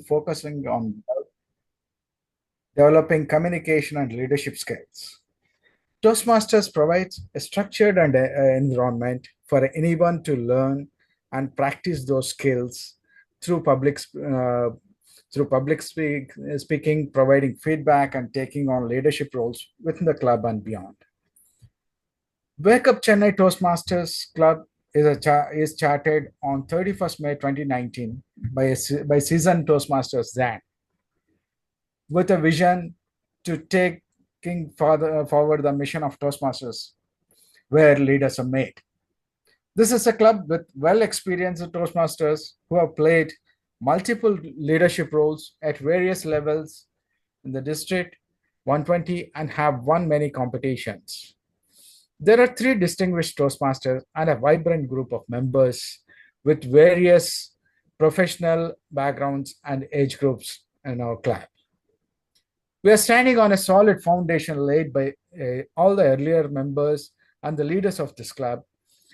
focusing on developing communication and leadership skills. Toastmasters provides a structured and environment for anyone to learn and practice those skills through speaking, providing feedback, and taking on leadership roles within the club and beyond. Wake Up Chennai Toastmasters Club is chartered on 31st May 2019 by seasoned Toastmasters Zan, with a vision to taking forward the mission of Toastmasters, where leaders are made. This is a club with well-experienced Toastmasters who have played multiple leadership roles at various levels in the district 120 and have won many competitions. There are three distinguished Toastmasters and a vibrant group of members with various professional backgrounds and age groups in our club. We are standing on a solid foundation laid by all the earlier members and the leaders of this club,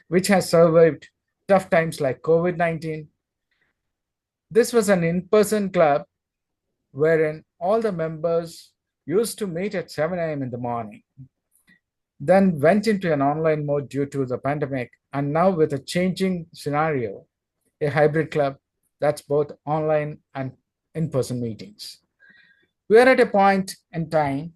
which has survived tough times like COVID-19. This was an in-person club wherein all the members used to meet at 7 a.m. in the morning, then went into an online mode due to the pandemic, and now with a changing scenario, a hybrid club that's both online and in-person meetings. We are at a point in time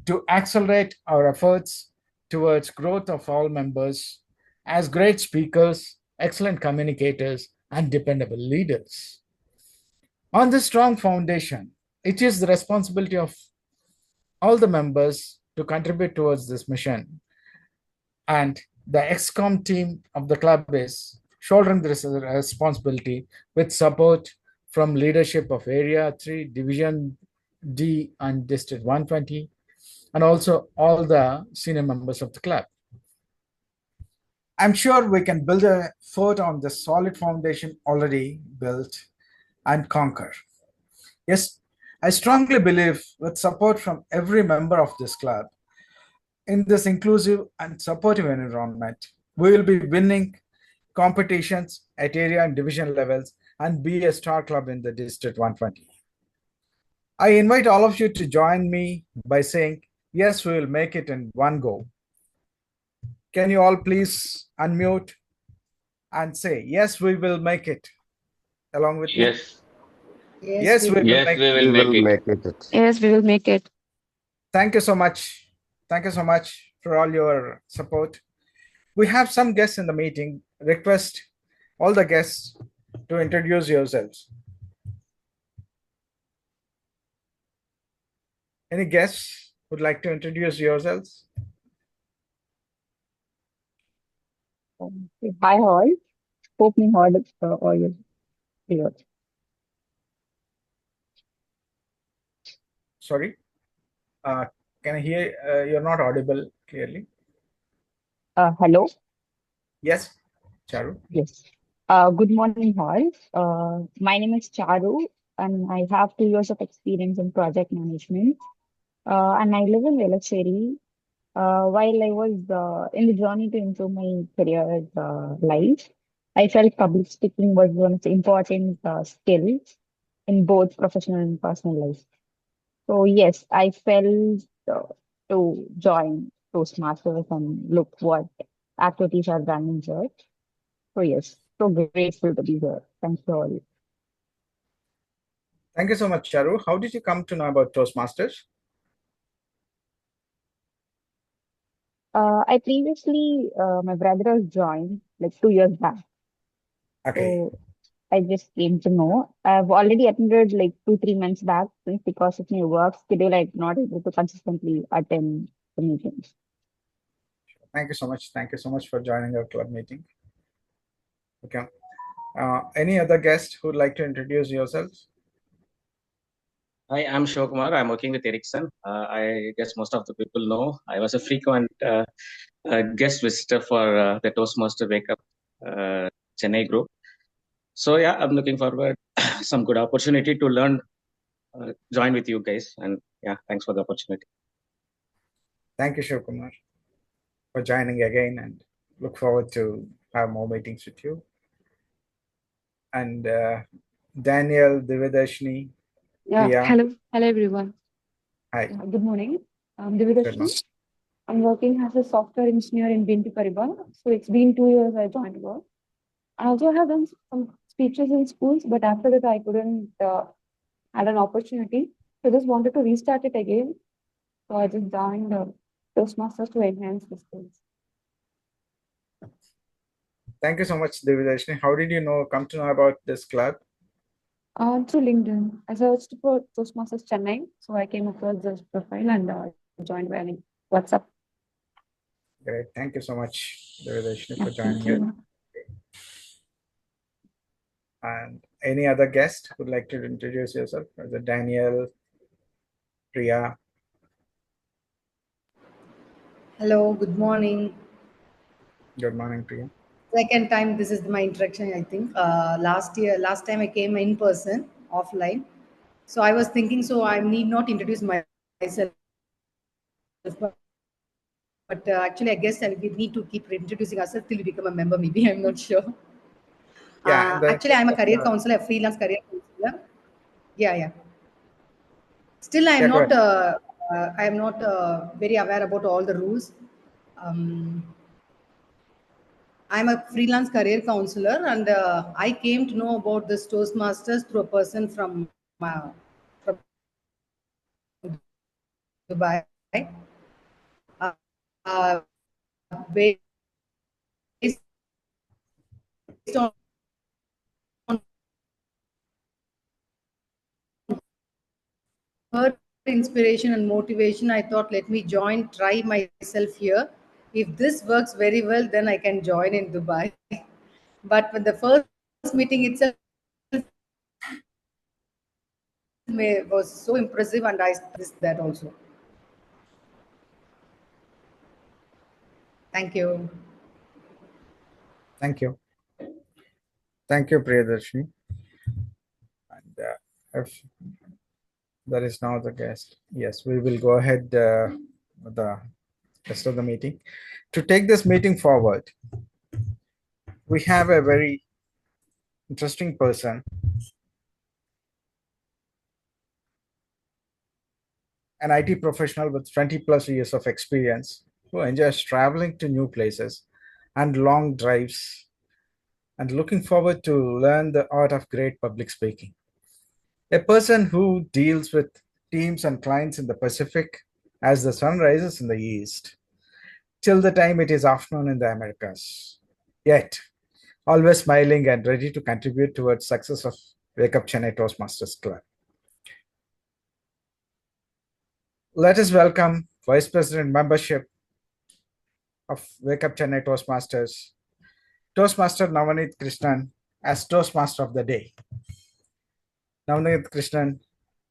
to accelerate our efforts towards growth of all members as great speakers, excellent communicators, and dependable leaders. On this strong foundation, it is the responsibility of all the members to contribute towards this mission. And the XCOM team of the club is shouldering this responsibility with support from leadership of Area 3, Division D, and District 120, and also all the senior members of the club. I'm sure we can build a fort on the solid foundation already built and conquer. Yes, I strongly believe with support from every member of this club, in this inclusive and supportive environment, we will be winning competitions at area and division levels and be a star club in the District 120. I invite all of you to join me by saying, yes, we will make it in one go. Can you all please unmute and say, yes, we will make it along with me? Yes, Yes, we will yes, make we it. will We make will it. make it. Yes, we will make it. Thank you so much. Thank you so much for all your support. We have some guests in the meeting. Request all the guests to introduce yourselves. Any guests would like to introduce yourselves? Hi all. Hope me heard all your clear. Sorry, can I hear? You're not audible clearly. Hello. Yes, Charu. Yes. Good morning all. My name is Charu and I have 2 years of experience in project management. And I live in Velachery. While I was in the journey to improve my career life, I felt public speaking was one of the important skills in both professional and personal life. So yes, I felt to join Toastmasters and look what activities are done in church. So yes, so grateful to be here. Thank you all. Thank you so much, Charu. How did you come to know about Toastmasters? I previously, my brother has joined like 2 years back. Okay. So I just came to know. I've already attended like 2, 3 months back because of my work schedule. I'm not able to consistently attend the meetings. Thank you so much. Thank you so much for joining our club meeting. Okay. Any other guest who would like to introduce yourselves? Hi, I'm Shivakumar. I'm working with Ericsson. I guess most of the people know I was a frequent guest visitor for the Toastmaster Wake Up Chennai group. So yeah, I'm looking forward some good opportunity to learn, join with you guys, and yeah, thanks for the opportunity. Thank you, Shivakumar, for joining again, and look forward to have more meetings with you. And Daniel, Divyadashini, Yeah, Priya. hello everyone. Hi, Good morning. I'm good Divyadashini. morning. I'm working as a software engineer in BNP Paribas. So it's been 2 years I joined work. I also have done some speeches in schools, but after that I couldn't had an opportunity. So just wanted to restart it again. So I just joined Toastmasters to enhance the skills. Thank you so much, Divyadashini. How did you come to know about this club? Through LinkedIn, I searched for Toastmasters Chennai. So I came across this profile and joined via WhatsApp. Great. Thank you so much, Divyadashini, for Yeah, thank joining it. you. And any other guest who'd like to introduce yourself? Is it Daniel, Priya? Hello, good morning. Good morning, Priya. Second time this is my introduction, I think. Last time I came in person, offline. So I was thinking, so I need not introduce myself, but actually, I guess we need to keep introducing ourselves till we become a member. Maybe I'm not sure. Yeah, in the Actually, I'm a interest career of, counselor, a freelance career counselor. Yeah. Still, yeah, go ahead. I am not very aware about all the rules. I'm a freelance career counselor, and I came to know about this Toastmasters through a person from Dubai. Uh, uh, Based on her inspiration and motivation, I thought, let me try myself here. If this works very well, then I can join in Dubai. But when the first meeting itself was so impressive, and I missed that also. Thank you. Thank you. Thank you, Priyadarshini. And if there is no other guest, yes, we will go ahead with the rest of the meeting. To take this meeting forward, we have a very interesting person, an IT professional with 20 plus years of experience who enjoys traveling to new places and long drives and looking forward to learn the art of great public speaking. A person who deals with teams and clients in the Pacific as the sun rises in the east till the time it is afternoon in the Americas. Yet, always smiling and ready to contribute towards success of Wake Up Chennai Toastmasters Club. Let us welcome Vice President Membership of Wake Up Chennai Toastmasters, Toastmaster Navneet Krishnan, as Toastmaster of the Day. Navneet Krishnan,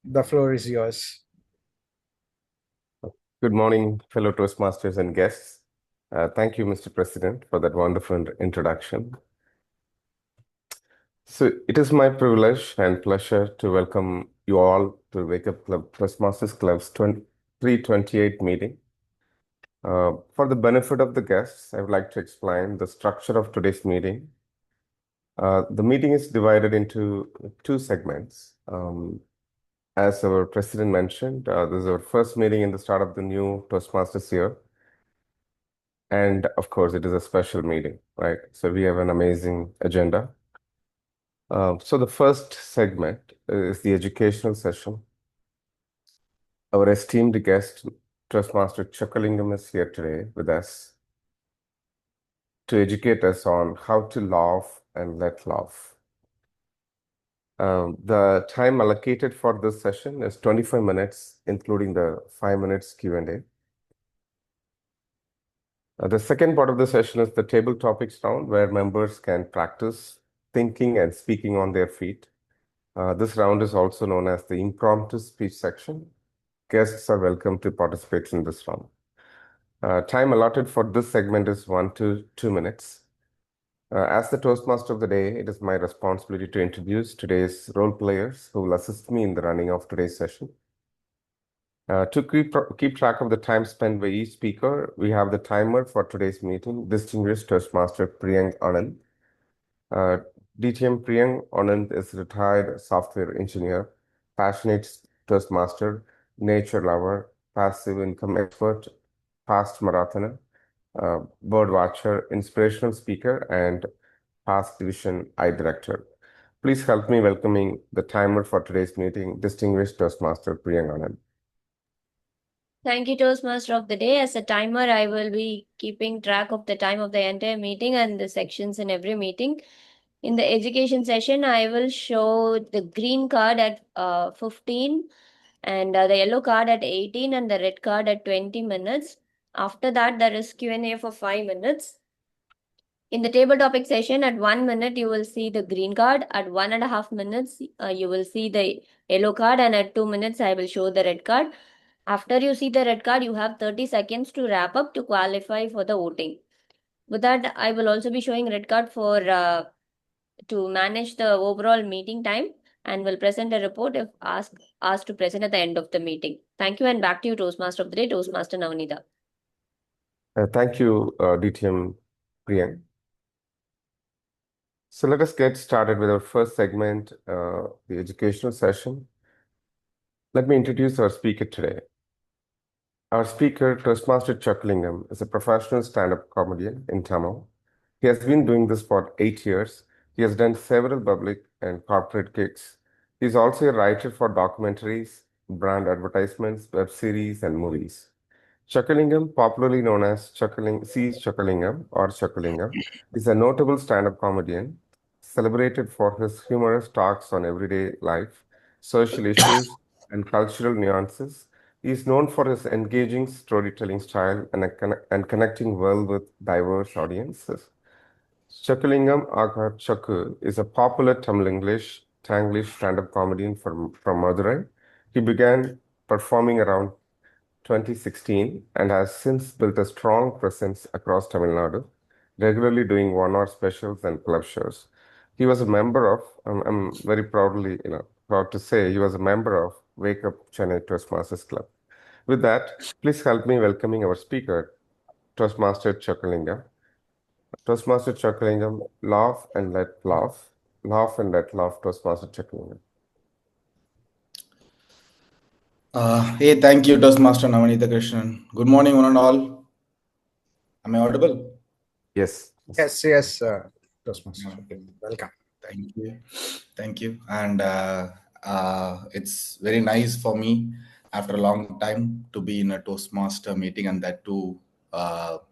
the floor is yours. Good morning, fellow Toastmasters and guests. Thank you, Mr. President, for that wonderful introduction. So it is my privilege and pleasure to welcome you all to Wake Up Club Toastmasters Club's 328 meeting. For the benefit of the guests, I would like to explain the structure of today's meeting. The meeting is divided into two segments. As our president mentioned, this is our first meeting in the start of the new Toastmasters year. And of course, it is a special meeting, right? So we have an amazing agenda. So the first segment is the educational session. Our esteemed guest, Toastmaster Chokkalingam, is here today with us to educate us on how to laugh and let laugh. The time allocated for this session is 25 minutes, including the 5 minutes Q&A. The second part of the session is the table topics round, where members can practice thinking and speaking on their feet. This round is also known as the impromptu speech section. Guests are welcome to participate in this round. Time allotted for this segment is 1 to 2 minutes. As the Toastmaster of the day, it is my responsibility to introduce today's role players who will assist me in the running of today's session. To keep track of the time spent by each speaker, we have the timer for today's meeting, distinguished Toastmaster Priyank Anand. DTM Priyank Anand is a retired software engineer, passionate Toastmaster, nature lover, passive income expert, past marathoner, bird watcher, inspirational speaker, and past division I director. Please help me welcoming the timer for today's meeting, distinguished Toastmaster Priyank Anand. Thank you, Toastmaster of the Day. As a timer, I will be keeping track of the time of the entire meeting and the sections in every meeting. In the education session, I will show the green card at 15 and the yellow card at 18 and the red card at 20 minutes. After that, there is Q&A for 5 minutes. In the table topic session, at 1 minute, you will see the green card. At 1.5 minutes, you will see the yellow card. And at 2 minutes, I will show the red card. After you see the red card, you have 30 seconds to wrap up to qualify for the voting. With that, I will also be showing red card for to manage the overall meeting time and will present a report if asked to present at the end of the meeting. Thank you, and back to you, Toastmaster of the Day, Toastmaster Navneeta. Thank you, DTM Priyank. So let us get started with our first segment, the educational session. Let me introduce our speaker today. Our speaker, Toastmaster Chockalingam, is a professional stand-up comedian in Tamil. He has been doing this for 8 years. He has done several public and corporate gigs. He is also a writer for documentaries, brand advertisements, web series, and movies. Chockalingam, popularly known as Chockalingam or Chockalingam, is a notable stand-up comedian celebrated for his humorous talks on everyday life, social issues, and cultural nuances. He is known for his engaging storytelling style and connecting well with diverse audiences. Chockalingam Aga Chakku is a popular Tamil-English, Tanglish stand-up comedian from Madurai. He began performing around 2016 and has since built a strong presence across Tamil Nadu, regularly doing one-hour specials and club shows. He was a member of, I'm very proud to say, he was a member of Wake Up Chennai Toastmasters Club. With that, please help me welcoming our speaker, Toastmaster Chockalingam. Toastmaster Chockalingam, laugh and let laugh. Laugh and let laugh, Toastmaster Chockalingam. Hey, thank you, Toastmaster Navneeta Krishnan. Good morning, one and all. Am I audible? Yes. Yes, Toastmaster. Welcome. Thank you. And it's very nice for me after a long time to be in a Toastmaster meeting, and that too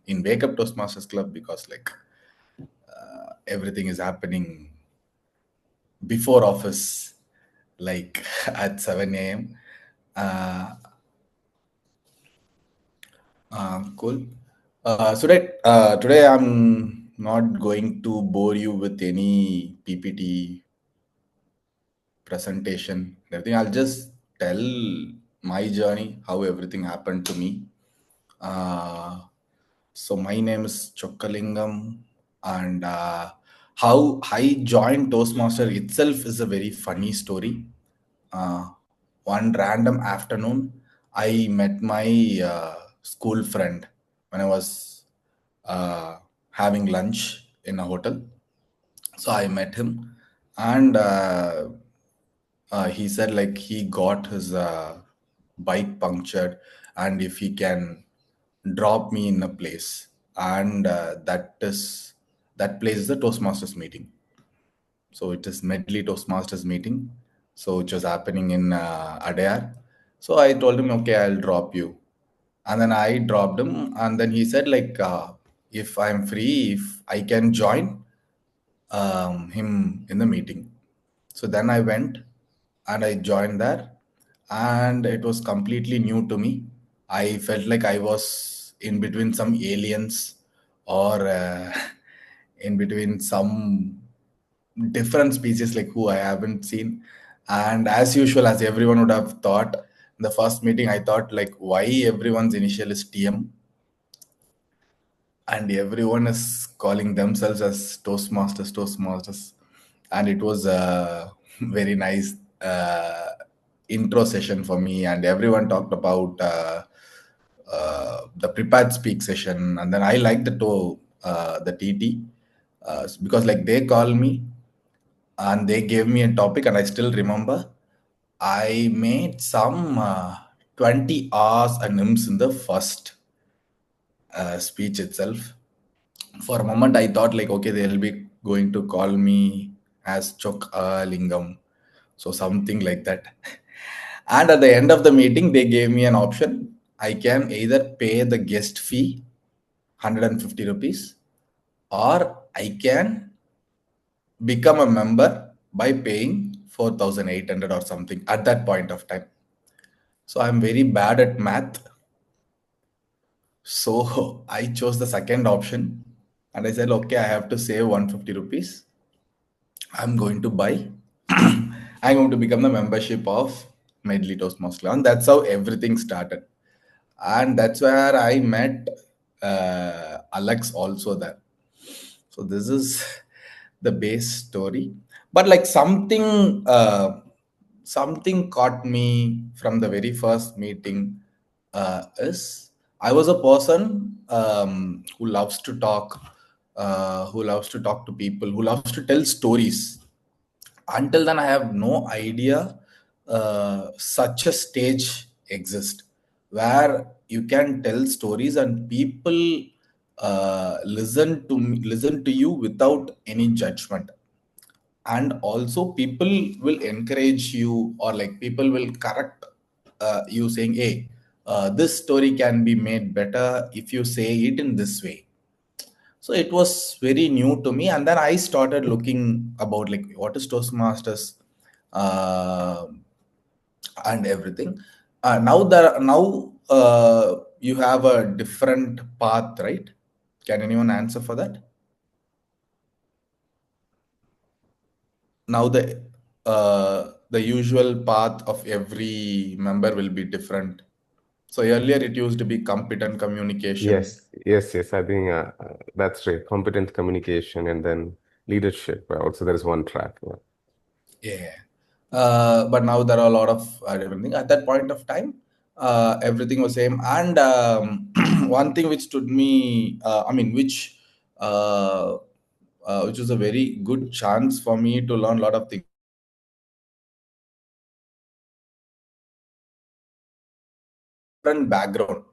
in Wake Up Toastmasters Club, because everything is happening before office, like at 7 a.m. Cool. So today I'm not going to bore you with any PPT presentation and everything. I'll just tell my journey, how everything happened to me. So my name is Chockalingam, and how I joined Toastmaster itself is a very funny story. One random afternoon, I met my school friend when I was having lunch in a hotel. So I met him, and he said he got his bike punctured, and if he can drop me in a place, and that place is the Toastmasters meeting. So it is Medley Toastmasters meeting. So it was happening in Adayar. So I told him, okay, I'll drop you. And then I dropped him. And then he said, if I'm free, if I can join him in the meeting. So then I went and I joined there. And it was completely new to me. I felt like I was in between some aliens or in between some different species who I haven't seen. And as usual, as everyone would have thought, in the first meeting, I thought why everyone's initial is TM and everyone is calling themselves as Toastmasters. And it was a very nice intro session for me, and everyone talked about the prepared speak session. And then I like the TT because they call me and they gave me a topic, and I still remember I made some 20 hours and nims in the first speech itself. For a moment, I thought like, okay, they'll be going to call me as Chok Lingam, so something like that. And at the end of the meeting, they gave me an option. I can either pay the guest fee, 150 rupees, or I can become a member by paying 4,800 or something at that point of time. So I'm very bad at math. So I chose the second option and I said, okay, I have to save 150 rupees. I'm going to buy, I'm going to become the membership of Medley Toastmaster. And that's how everything started. And that's where I met Alex also there. So this is the base story. But like something caught me from the very first meeting is I was a person who loves to talk, to people, who loves to tell stories. Until then, I have no idea such a stage exists where you can tell stories and people listen to you without any judgment, and also people will encourage you, or like people will correct you saying, hey, this story can be made better if you say it in this way. So it was very new to me, and then I started looking about like what is Toastmasters uh, and everything. Now you have a different path, right? Can anyone answer for that? Now the usual path of every member will be different. So earlier it used to be competent communication. Yes. I think that's right. Competent communication and then leadership. Also, there is one track. Yeah. But now there are a lot of different things. At that point of time, everything was same. And one thing which stood me, which was a very good chance for me to learn a lot of things. Different background.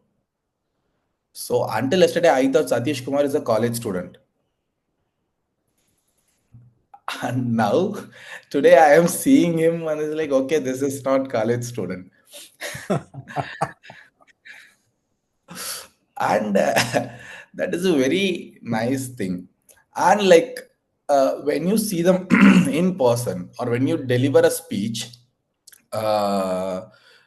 So until yesterday, I thought Satish Kumar is a college student. And now, today I am seeing him and it's like, okay, this is not college student. And that is a very nice thing. And like when you see them in person or when you deliver a speech, uh,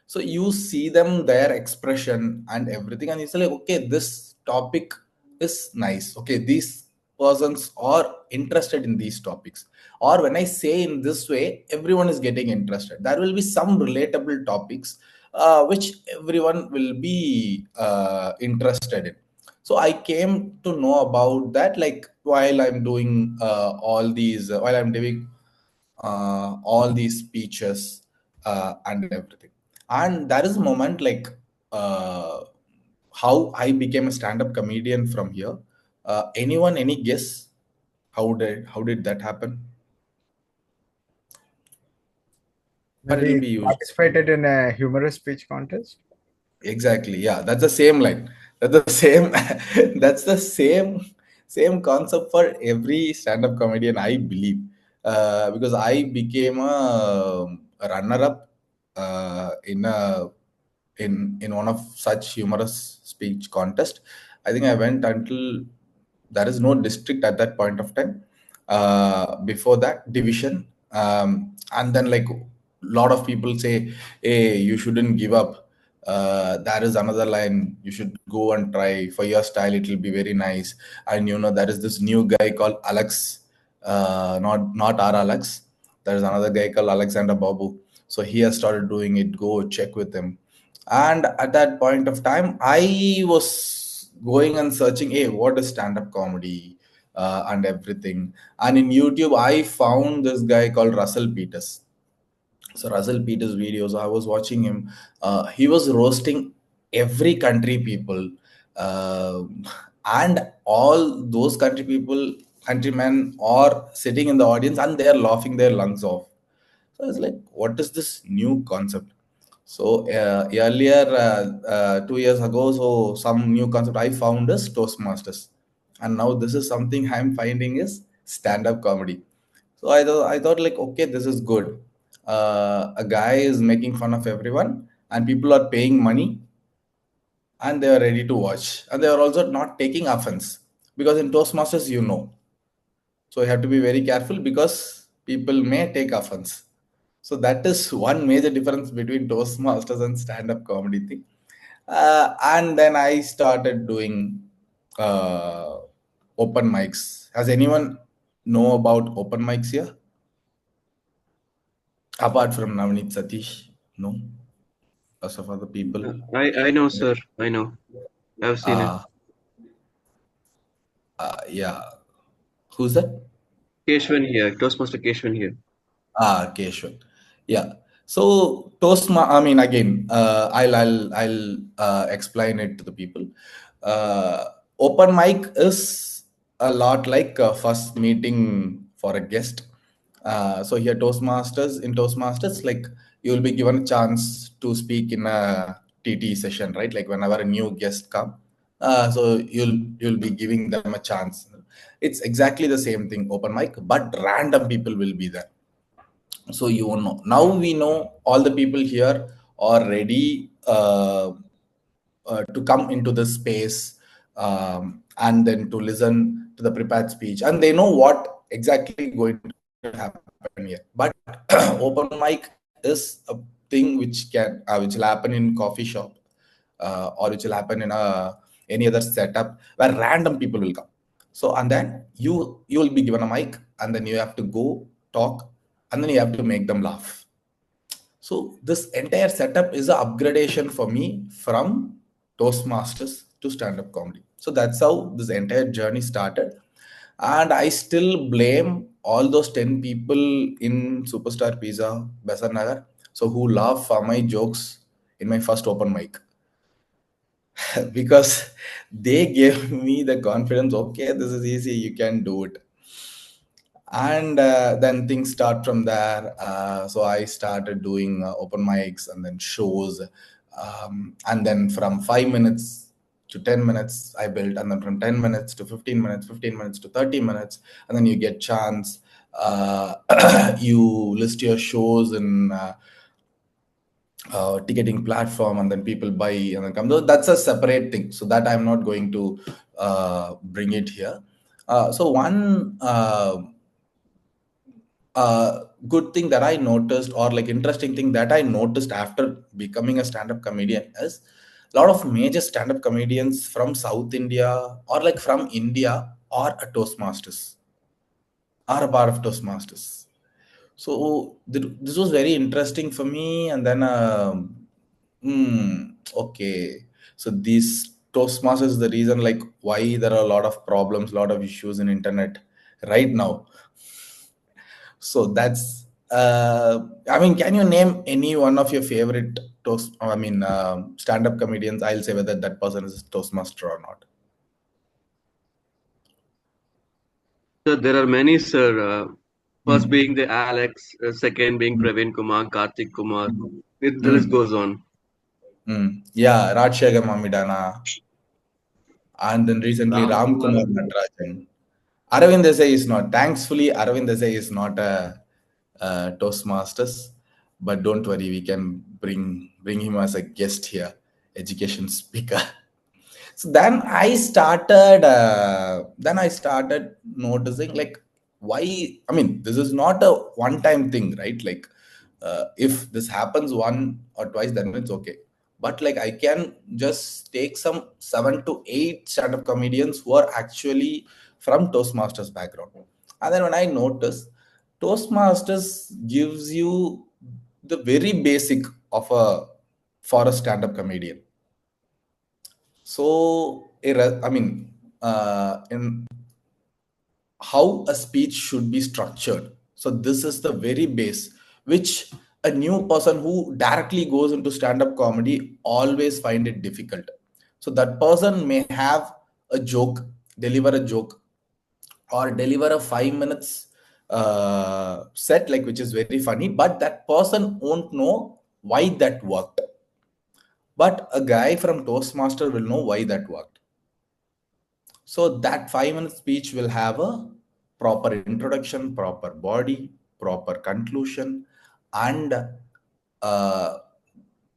so you see them, their expression and everything, and it's like, okay, this topic is nice, okay, these persons are interested in these topics, or when I say in this way, everyone is getting interested. There will be some relatable topics which everyone will be interested in. So I came to know about that, like while I'm doing while I'm doing all these speeches and everything. And that is a moment like how I became a stand-up comedian from here. Anyone, any guess how did that happen? What it will Maybe be used? participated in a humorous speech contest. Exactly. Yeah, that's the same line. That's the same. That's the same concept for every stand-up comedian, I believe. Because I became a runner-up in one of such humorous speech contest. I think I went until there is no district at that point of time. Before that, division, and then like lot of people say, hey, you shouldn't give up. There is another line, you should go and try for your style, it will be very nice. And there is this new guy called Alex, not our Alex. There is another guy called Alexander Babu, so he has started doing it, go check with him. And at that point of time, I was going and searching, hey, what is stand-up comedy and everything. And in YouTube I found this guy called Russell Peters. So Russell Peters videos, I was watching him. He was roasting every country people, uh, and all those country people countrymen are sitting in the audience and they are laughing their lungs off. So it's like, what is this new concept? So earlier, 2 years ago, so some new concept I found is Toastmasters, and now this is something I'm finding is stand-up comedy. So I thought like, okay, this is good. A guy is making fun of everyone, and people are paying money, and they are ready to watch, and they are also not taking offense, because in Toastmasters, so you have to be very careful because people may take offense. So that is one major difference between Toastmasters and stand-up comedy thing. And then I started doing uh, open mics. Has anyone know about open mics here? Apart from Navneet Satish? No? Rest of other people? I know, sir. I know. I've seen it. Yeah. Who's that? Keshwan here. Toastmaster Keshwan here. Keshwan. Yeah. So I mean, again, I'll explain it to the people. Open mic is a lot like a first meeting for a guest. So here in Toastmasters, like you will be given a chance to speak in a TT session, right? Like whenever a new guest come, so you'll be giving them a chance. It's exactly the same thing, open mic, but random people will be there. So you won't know. Now we know all the people here are ready to come into this space, and then to listen to the prepared speech, and they know what exactly going to happen here. But open mic is a thing which will happen in coffee shop, or which will happen in any other setup where random people will come. So and then you will be given a mic, and then you have to go talk, and then you have to make them laugh. So this entire setup is an upgradation for me from Toastmasters to stand-up comedy. So that's how this entire journey started. And I still blame all those 10 people in Superstar Pizza, Besar Nagar, so who laugh for my jokes in my first open mic. Because they gave me the confidence, okay, this is easy, you can do it. And then things start from there. So I started doing open mics and then shows, and then from 5 minutes to 10 minutes I built, and then from 10 minutes to 15 minutes, 15 minutes to 30 minutes, and then you get chance. You list your shows in ticketing platform, and then people buy and then come. That's a separate thing, so that I'm not going to bring it here. So one good thing that I noticed, or like interesting thing that I noticed after becoming a stand-up comedian, is a lot of major stand-up comedians from South India or like from India are a Toastmasters, are a part of Toastmasters. So this was very interesting for me. And then, okay, so these Toastmasters is the reason like why there are a lot of problems, a lot of issues in internet right now. So that's I mean, can you name any one of your favorite stand-up comedians? I'll say whether that person is a Toastmaster or not. Sir, there are many, sir. First being the Alex, second being Praveen Kumar, Karthik Kumar. The list goes on. Yeah, Rajshekar Mamidana. And then recently Ram Kumar Natarajan. Aravind Desai is not. Thankfully, Aravind Desai is not a Toastmasters. But don't worry, we can bring him as a guest here, education speaker. So then I started noticing like why. I mean, this is not a one-time thing, right? Like if this happens one or twice, then it's okay. But like I can just take some 7 to 8 stand-up comedians who are actually from Toastmasters background, and then when I notice Toastmasters gives you the very basic of for a stand-up comedian. So in how a speech should be structured. So this is the very base which a new person who directly goes into stand-up comedy always find it difficult. So that person may have a joke, deliver a joke, or deliver a 5 minutes set, like which is very funny, but that person won't know why that worked. But a guy from Toastmaster will know why that worked. So that 5 minute speech will have a proper introduction, proper body, proper conclusion, and a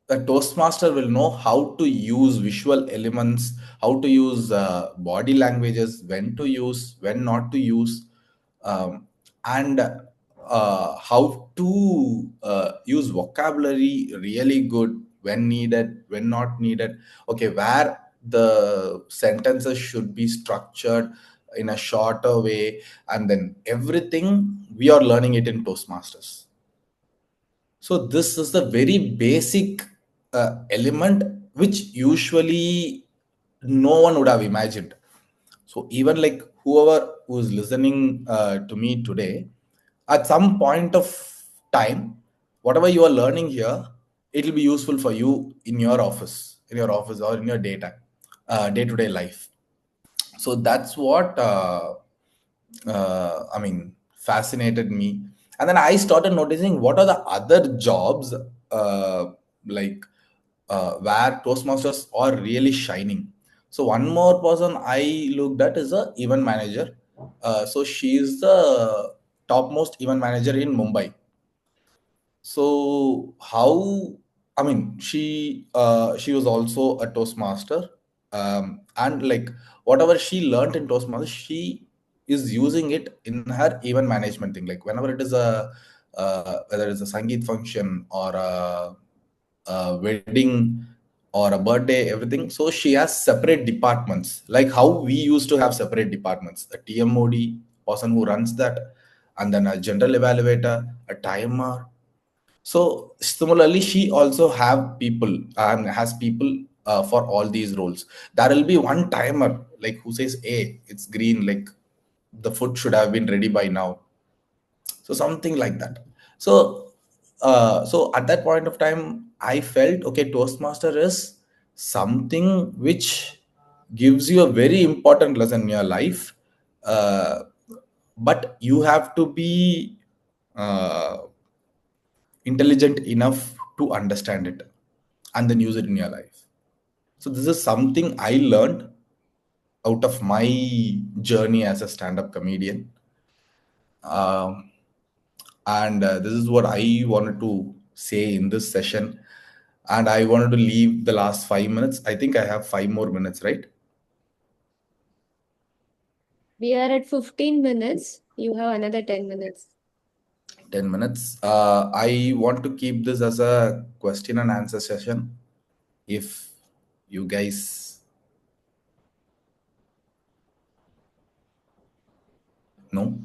Toastmaster will know how to use visual elements, how to use body languages, when to use, when not to use, and how to use vocabulary really good, when needed, when not needed. Okay, where the sentences should be structured in a shorter way, and then everything we are learning it in Toastmasters. So this is the very basic element which usually no one would have imagined. So even like whoever who is listening to me today, at some point of time, whatever you are learning here, it will be useful for you in your office, or in your day-to-day life. So that's what I mean fascinated me. And then I started noticing what are the other jobs like where Toastmasters are really shining. So one more person I looked at is a event manager. So she is the topmost event manager in Mumbai. So how, I mean, she was also a Toastmaster, and like whatever she learned in Toastmasters, she is using it in her event management thing. Like whenever it is a whether it's a Sangeet function or a wedding or a birthday, everything. So she has separate departments, like how we used to have separate departments: a TMOD person who runs that, and then a general evaluator, a timer. So similarly, she also have people and has people for all these roles. There will be one timer like who says, "Hey, it's green. Like the food should have been ready by now." So something like that. So so at that point of time, I felt okay. Toastmaster is something which gives you a very important lesson in your life, uh, but you have to be uh, intelligent enough to understand it and then use it in your life. So this is something I learned out of my journey as a stand-up comedian. And this is what I wanted to say in this session. And I wanted to leave the last 5 minutes. I think I have 5 more minutes, right? We are at 15 minutes. You have another 10 minutes. 10 minutes. I want to keep this as a question and answer session. If you guys know.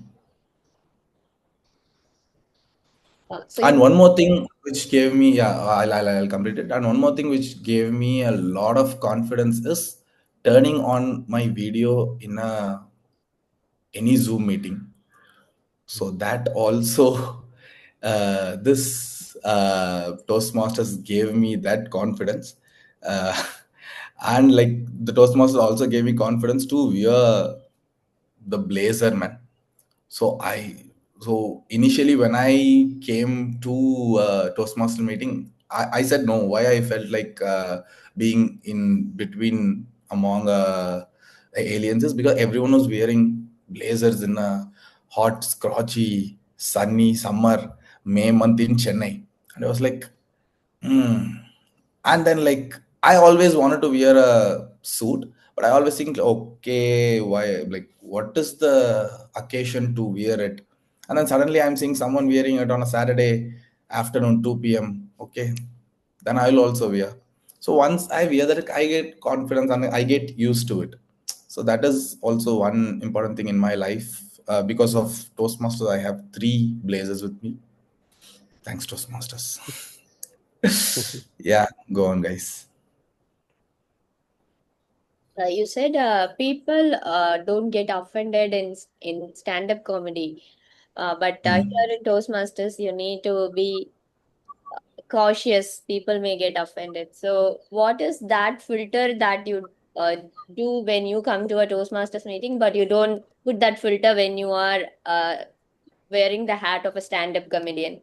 So And you one more thing which gave me, yeah, I'll complete it. And one more thing which gave me a lot of confidence is turning on my video in any Zoom meeting. So that also, this Toastmasters gave me that confidence. Uh, and like the Toastmasters also gave me confidence to wear the blazer, man. So initially when I came to Toastmaster meeting, I said no. Why I felt like being in between among aliens is because everyone was wearing blazers in a hot, scorchy, sunny summer May month in Chennai, and I was like, hmm. And then like I always wanted to wear a suit, but I always think, okay, why, like what is the occasion to wear it? And then suddenly I'm seeing someone wearing it on a Saturday afternoon 2 p.m. Okay, then I'll also wear. So once I wear that, I get confidence and I get used to it. So that is also one important thing in my life. Because of Toastmasters, I have 3 blazers with me. Thanks, Toastmasters. Yeah, go on, guys. you said people don't get offended in stand-up comedy. But here in Toastmasters, you need to be cautious. People may get offended. So what is that filter that you do when you come to a Toastmasters meeting, but you don't put that filter when you are wearing the hat of a stand-up comedian?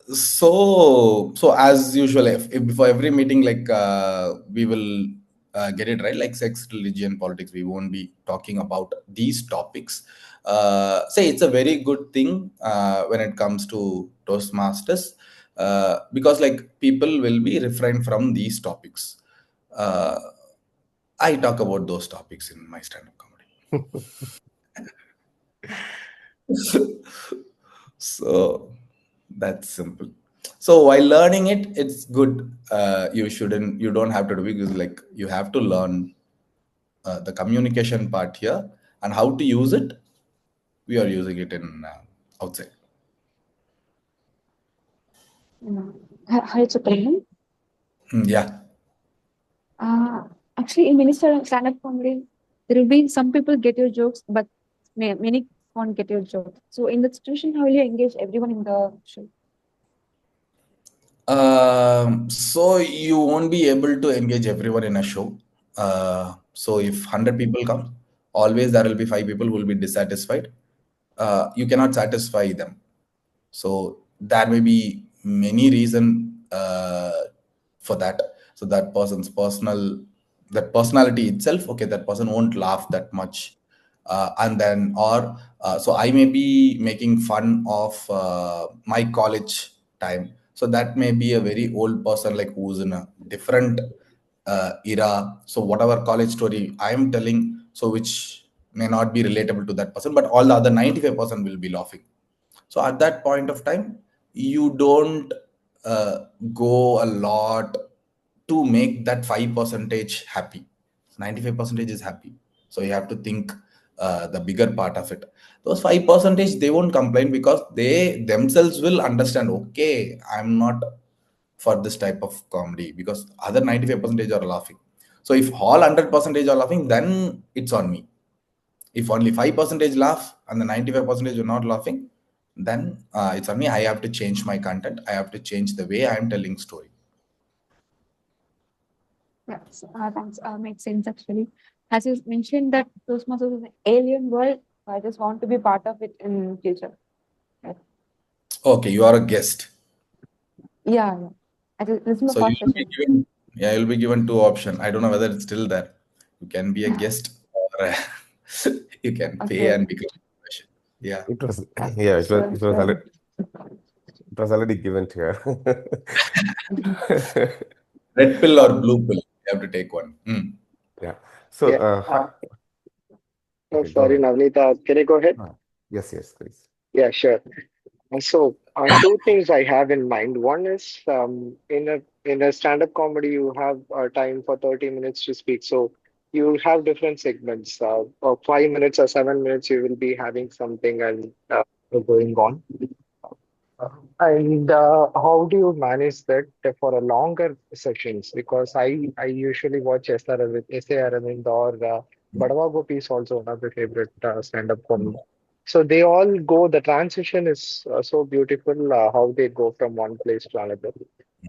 So as usual, if for every meeting, like we will get it right, like sex, religion, politics, we won't be talking about these topics. Say it's a very good thing when it comes to Toastmasters, because like people will be refrained from these topics. I talk about those topics in my stand-up comedy. So that's simple. So while learning it, it's good. You don't have to do it, because like you have to learn the communication part here, and how to use it. We are using it in outside. Hi, Supreme. Yeah. Actually, in many stand-up comedy, there will be some people get your jokes, but many won't get your jokes. So in that situation, how will you engage everyone in the show? So you won't be able to engage everyone in a show. So if 100 people come, always there will be 5 people who will be dissatisfied. You cannot satisfy them. So there may be many reasons for that. So that personality itself, okay, that person won't laugh that much. And then, so I may be making fun of my college time. So that may be a very old person, like who's in a different era. So whatever college story I am telling, so which may not be relatable to that person, but all the other 95% will be laughing. So at that point of time, you don't go a lot to make that 5% happy. 95% is happy. So you have to think the bigger part of it. Those 5% they won't complain, because they themselves will understand, okay, I'm not for this type of comedy, because other 95% are laughing. So if all 100% are laughing, then it's on me. If only 5% laugh and the 95% are not laughing, then it's on me. I have to change my content. I have to change the way I am telling story. Yes, thanks. Makes sense actually. As you mentioned that Toastmasters is an alien world, I just want to be part of it in future. Okay, you are a guest. Yeah. This is my So first you'll be session. given, you'll be given 2 options. I don't know whether it's still there. You can be a guest, or you can pay and become a patient. Yeah. It was it was already given to her. Red pill or blue pill? You have to take one. Yeah. So Yeah. okay, go Sorry, ahead. Navneet, can I go ahead? Yes, please. Yeah, sure. So, two things I have in mind. One is in a stand-up comedy, you have time for 30 minutes to speak. So you have different segments. For 5 minutes or 7 minutes, you will be having something and going on. And how do you manage that for a longer sessions? Because I usually watch S.A. Aravind or Badava Gopi is also one of the favorite stand-up comedy. So they all go, the transition is so beautiful, how they go from one place to another.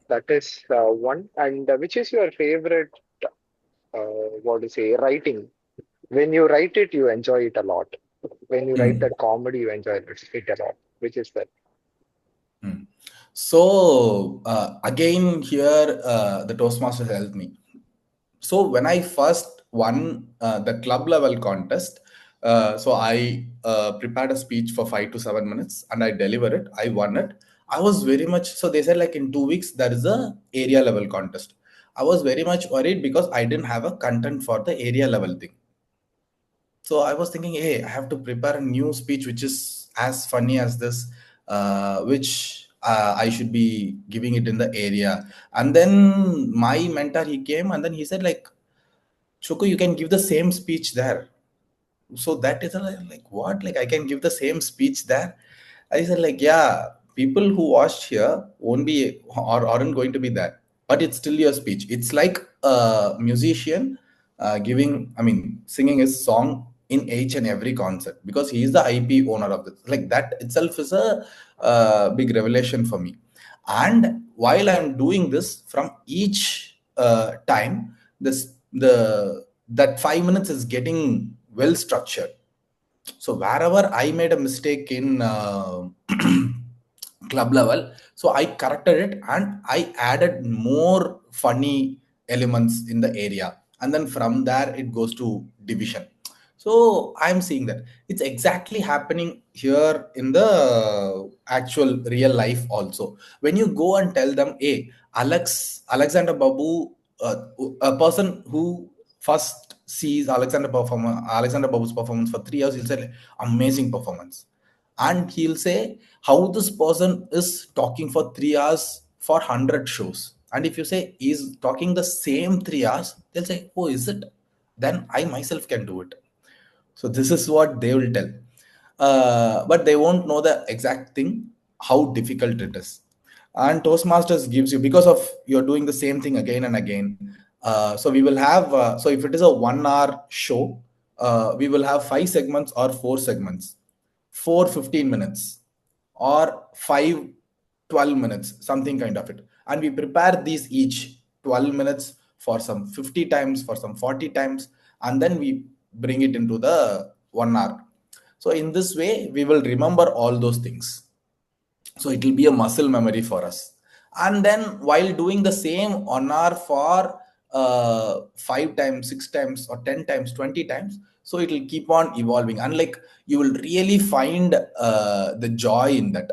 That is one. And which is your favorite, what to say, writing? When you write it, you enjoy it a lot. When you write that comedy, you enjoy it a lot. Which is that? So again, here the Toastmasters helped me. So when I first won the club level contest, so I prepared a speech for 5 to 7 minutes and I delivered it. I won it. I was very much, so they said like in 2 weeks there is a area level contest. I was very much worried because I didn't have a content for the area level thing. So I was thinking, hey, I have to prepare a new speech which is as funny as this, which I should be giving it in the area. And then my mentor, he came and then he said like, Choco, you can give the same speech there. So that is like, what? Like I can give the same speech there? I said like, yeah, people who watched here won't be or aren't going to be there, but it's still your speech. It's like a musician singing his song in each and every concert, because he is the IP owner of this. Like that itself is a big revelation for me. And while I'm doing this, from each time, that 5 minutes is getting well structured. So wherever I made a mistake in club level, so I corrected it and I added more funny elements in the area, and then from there it goes to division. So I'm seeing that it's exactly happening here in the actual real life also. When you go and tell them, hey, Alexander Babu, a person who first sees Alexander Babu's performance for 3 years, he'll say, amazing performance. And he'll say how this person is talking for 3 hours for 100 shows. And if you say he's talking the same 3 hours, they'll say, oh, is it? Then I myself can do it. So this is what they will tell. But they won't know the exact thing, how difficult it is. And Toastmasters gives you, because of you're doing the same thing again and again. So we will have, so if it is a 1 hour show, we will have 5 segments or 4 segments, 4 15 minutes, or 5 12 minutes, something kind of it. And we prepare these each 12 minutes for some 50 times, for some 40 times, and then we bring it into the 1 hour. So in this way, we will remember all those things. So it will be a muscle memory for us. And then while doing the same 1 hour for 5 times, 6 times, or 10 times, 20 times, so it will keep on evolving. And like you will really find the joy in that.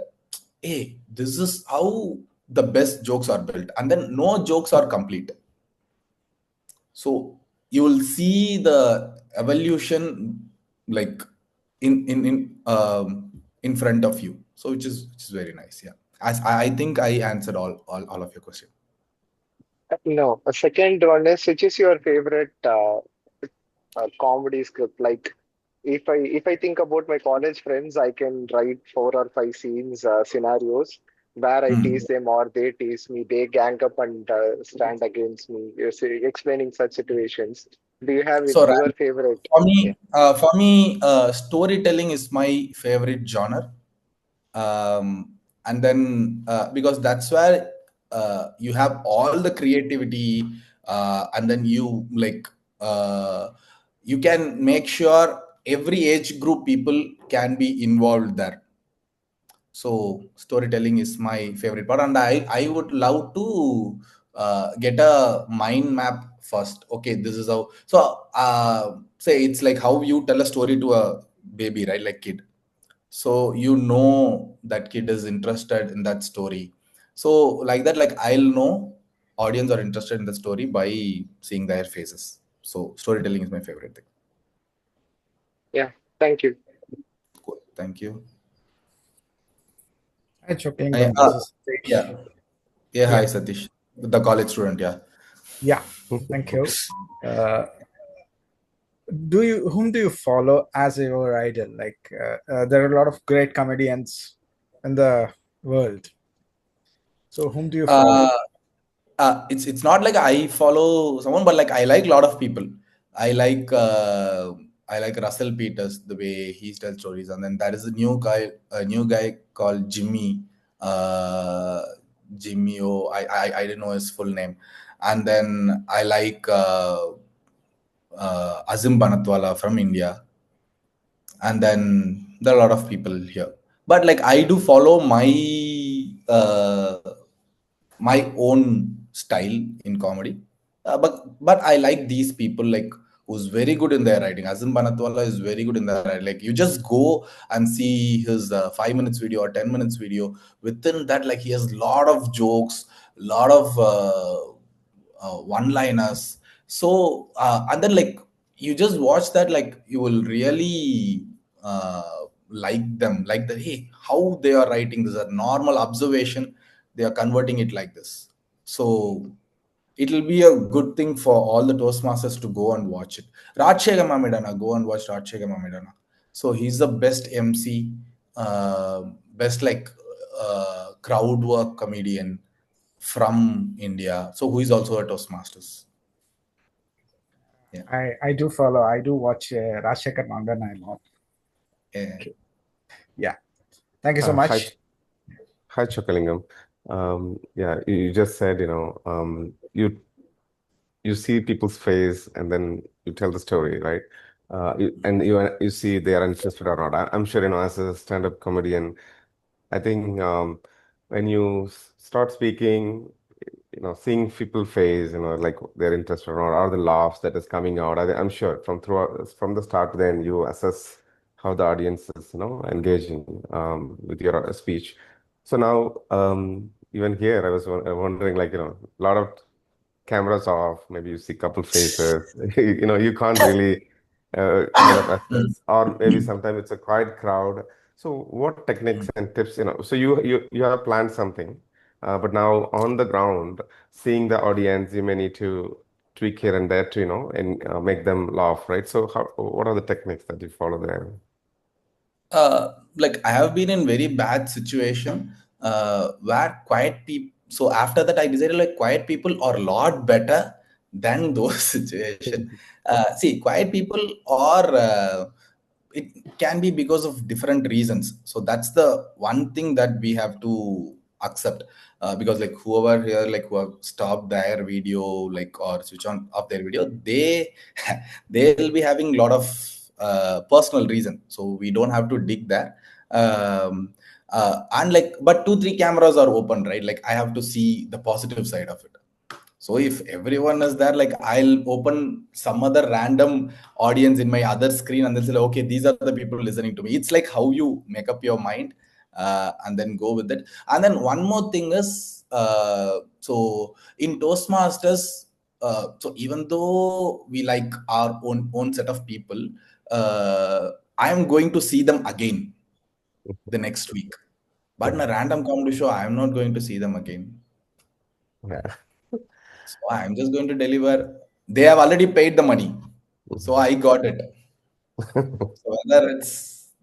Hey, this is how the best jokes are built. And then no jokes are complete. So you will see the evolution like in front of you. So which is very nice. Yeah. As I think I answered all of your question. No, a second one is, which is your favorite comedy script? Like, if I think about my college friends, I can write 4 or 5 scenarios where I tease them or they tease me. They gang up and stand against me. You're explaining such situations. Do you have So your favorite? for me, storytelling is my favorite genre. And then because that's where you have all the creativity, and then you like you can make sure every age group people can be involved there. So storytelling is my favorite part, and I would love to get a mind map first. Okay, this is how. So say it's like how you tell a story to a baby, right? Like kid. So you know that kid is interested in that story. So like that, like I'll know audience are interested in the story by seeing their faces. So storytelling is my favorite thing. Yeah, thank you. Cool. Thank you. Hi, Choking. Yeah. Yeah. Yeah. Hi, Satish, the college student. Yeah. Yeah. Thank you. Whom do you follow as your idol? Like there are a lot of great comedians in the world. So whom do you follow? It's not like I follow someone, but like I like a lot of people. I like Russell Peters, the way he tells stories, and then there is a new guy called Jimmy. Jimmy O. I didn't know his full name, and then I like Azim Banatwala from India, and then there are a lot of people here. But like I do follow my own style in comedy, but I like these people like who's very good in their writing. Azim Banatwala is very good in their writing. Like you just go and see his 5 minutes video or 10 minutes video. Within that, like he has a lot of jokes, lot of one-liners. So and then like you just watch that, like you will really like them, like the hey, how they are writing this, a normal observation, they are converting it like this. So it will be a good thing for all the Toastmasters to go and watch it. Rajshekar Mamidana, go and watch Rajshekar Mamidana. So he's the best MC, best like crowd work comedian from India. So who is also a Toastmasters. Yeah. I do follow. I do watch Rajshekar Mamidana a lot. Yeah. Okay. Yeah. Thank you so much. Hi, Chokalingam. Yeah, you just said, you you see people's face and then you tell the story, right? And you see they are interested or not. I'm sure, as a stand-up comedian, I think when you start speaking, seeing people's face, like they're interested or not, or the laughs that is coming out. I'm sure from the start, then you assess how the audience is, engaging with your speech. So now, even here, I was wondering, like, a lot of cameras off, maybe you see couple faces, you can't really kind of assess, or maybe sometimes it's a quiet crowd. So what techniques and tips, so you have planned something, but now on the ground, seeing the audience, you may need to tweak here and there to, and make them laugh, right? So what are the techniques that you follow there? Like I have been in very bad situation where quiet people. So after that, I decided like quiet people are a lot better than those situation. See, quiet people are. It can be because of different reasons. So that's the one thing that we have to accept. Because like whoever here like who have stopped their video like or switch on off their video, they will be having a lot of personal reason, so we don't have to dig there. And like but 2-3 cameras are open, right? Like I have to see the positive side of it. So if everyone is there, like I'll open some other random audience in my other screen and they'll say, okay, these are the people listening to me. It's like how you make up your mind and then go with it. And then one more thing is, so in Toastmasters, so even though we like our own set of people, I'm going to see them again the next week. But in a random comedy show, I'm not going to see them again. Yeah. So I'm just going to deliver. They have already paid the money, so I got it. So whether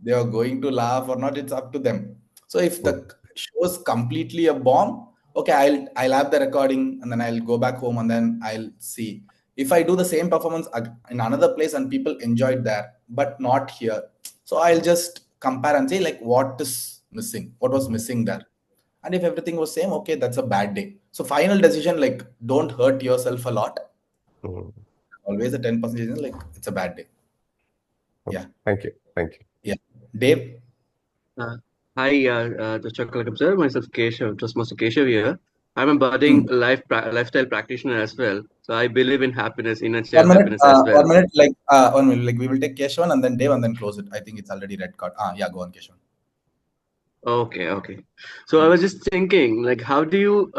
they are going to laugh or not, it's up to them. So if the show is completely a bomb, okay, I'll have the recording and then I'll go back home and then I'll see. If I do the same performance in another place and people enjoyed that, but not here, so I'll just compare and say like what is missing, what was missing there. And if everything was same, okay, that's a bad day. So final decision, like don't hurt yourself a lot. Always a 10% like it's a bad day. Yeah. Thank you. Yeah. Dave. Hi, Chakalakam sir. Myself Keshav, Toastmaster Keshav here. I'm a budding lifestyle practitioner as well. So I believe in happiness, inner happiness as well. 1 minute, like 1 minute, like we will take Keshav and then Dave and then close it. I think it's already red card. Yeah, go on, Keshav. Okay. So I was just thinking, like, how do you,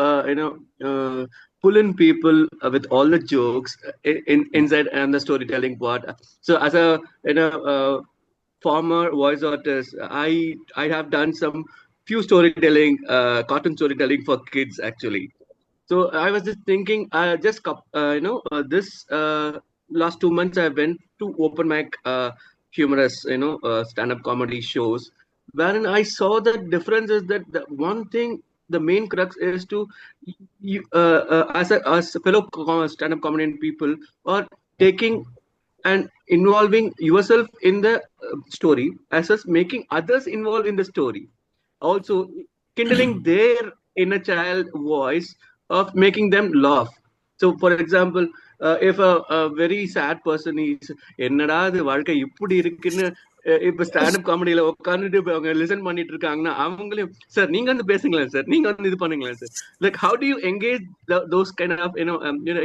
pull in people with all the jokes inside and the storytelling part? So as a, former voice artist, I have done some few storytelling, cartoon storytelling for kids actually. So I was just thinking, this last 2 months I went to open mic humorous, stand-up comedy shows, wherein I saw the difference is that the one thing, the main crux is to you as a fellow stand-up comedian people are taking and involving yourself in the story as well as making others involved in the story, also kindling their inner child voice of making them laugh. So for example, if a very sad person is என்னடா இது வாழ்க்கை இப்படி இருக்குன்னு இப்ப stand up காமெடியில உட்காந்துட்டு அவங்க listen பண்ணிட்டு இருக்காங்கன்னா அவங்களையும் சார் நீங்க வந்து பேசுங்களேன் சார், நீங்க வந்து இது பண்ணுங்களேன் sir. Like how do you engage those kind of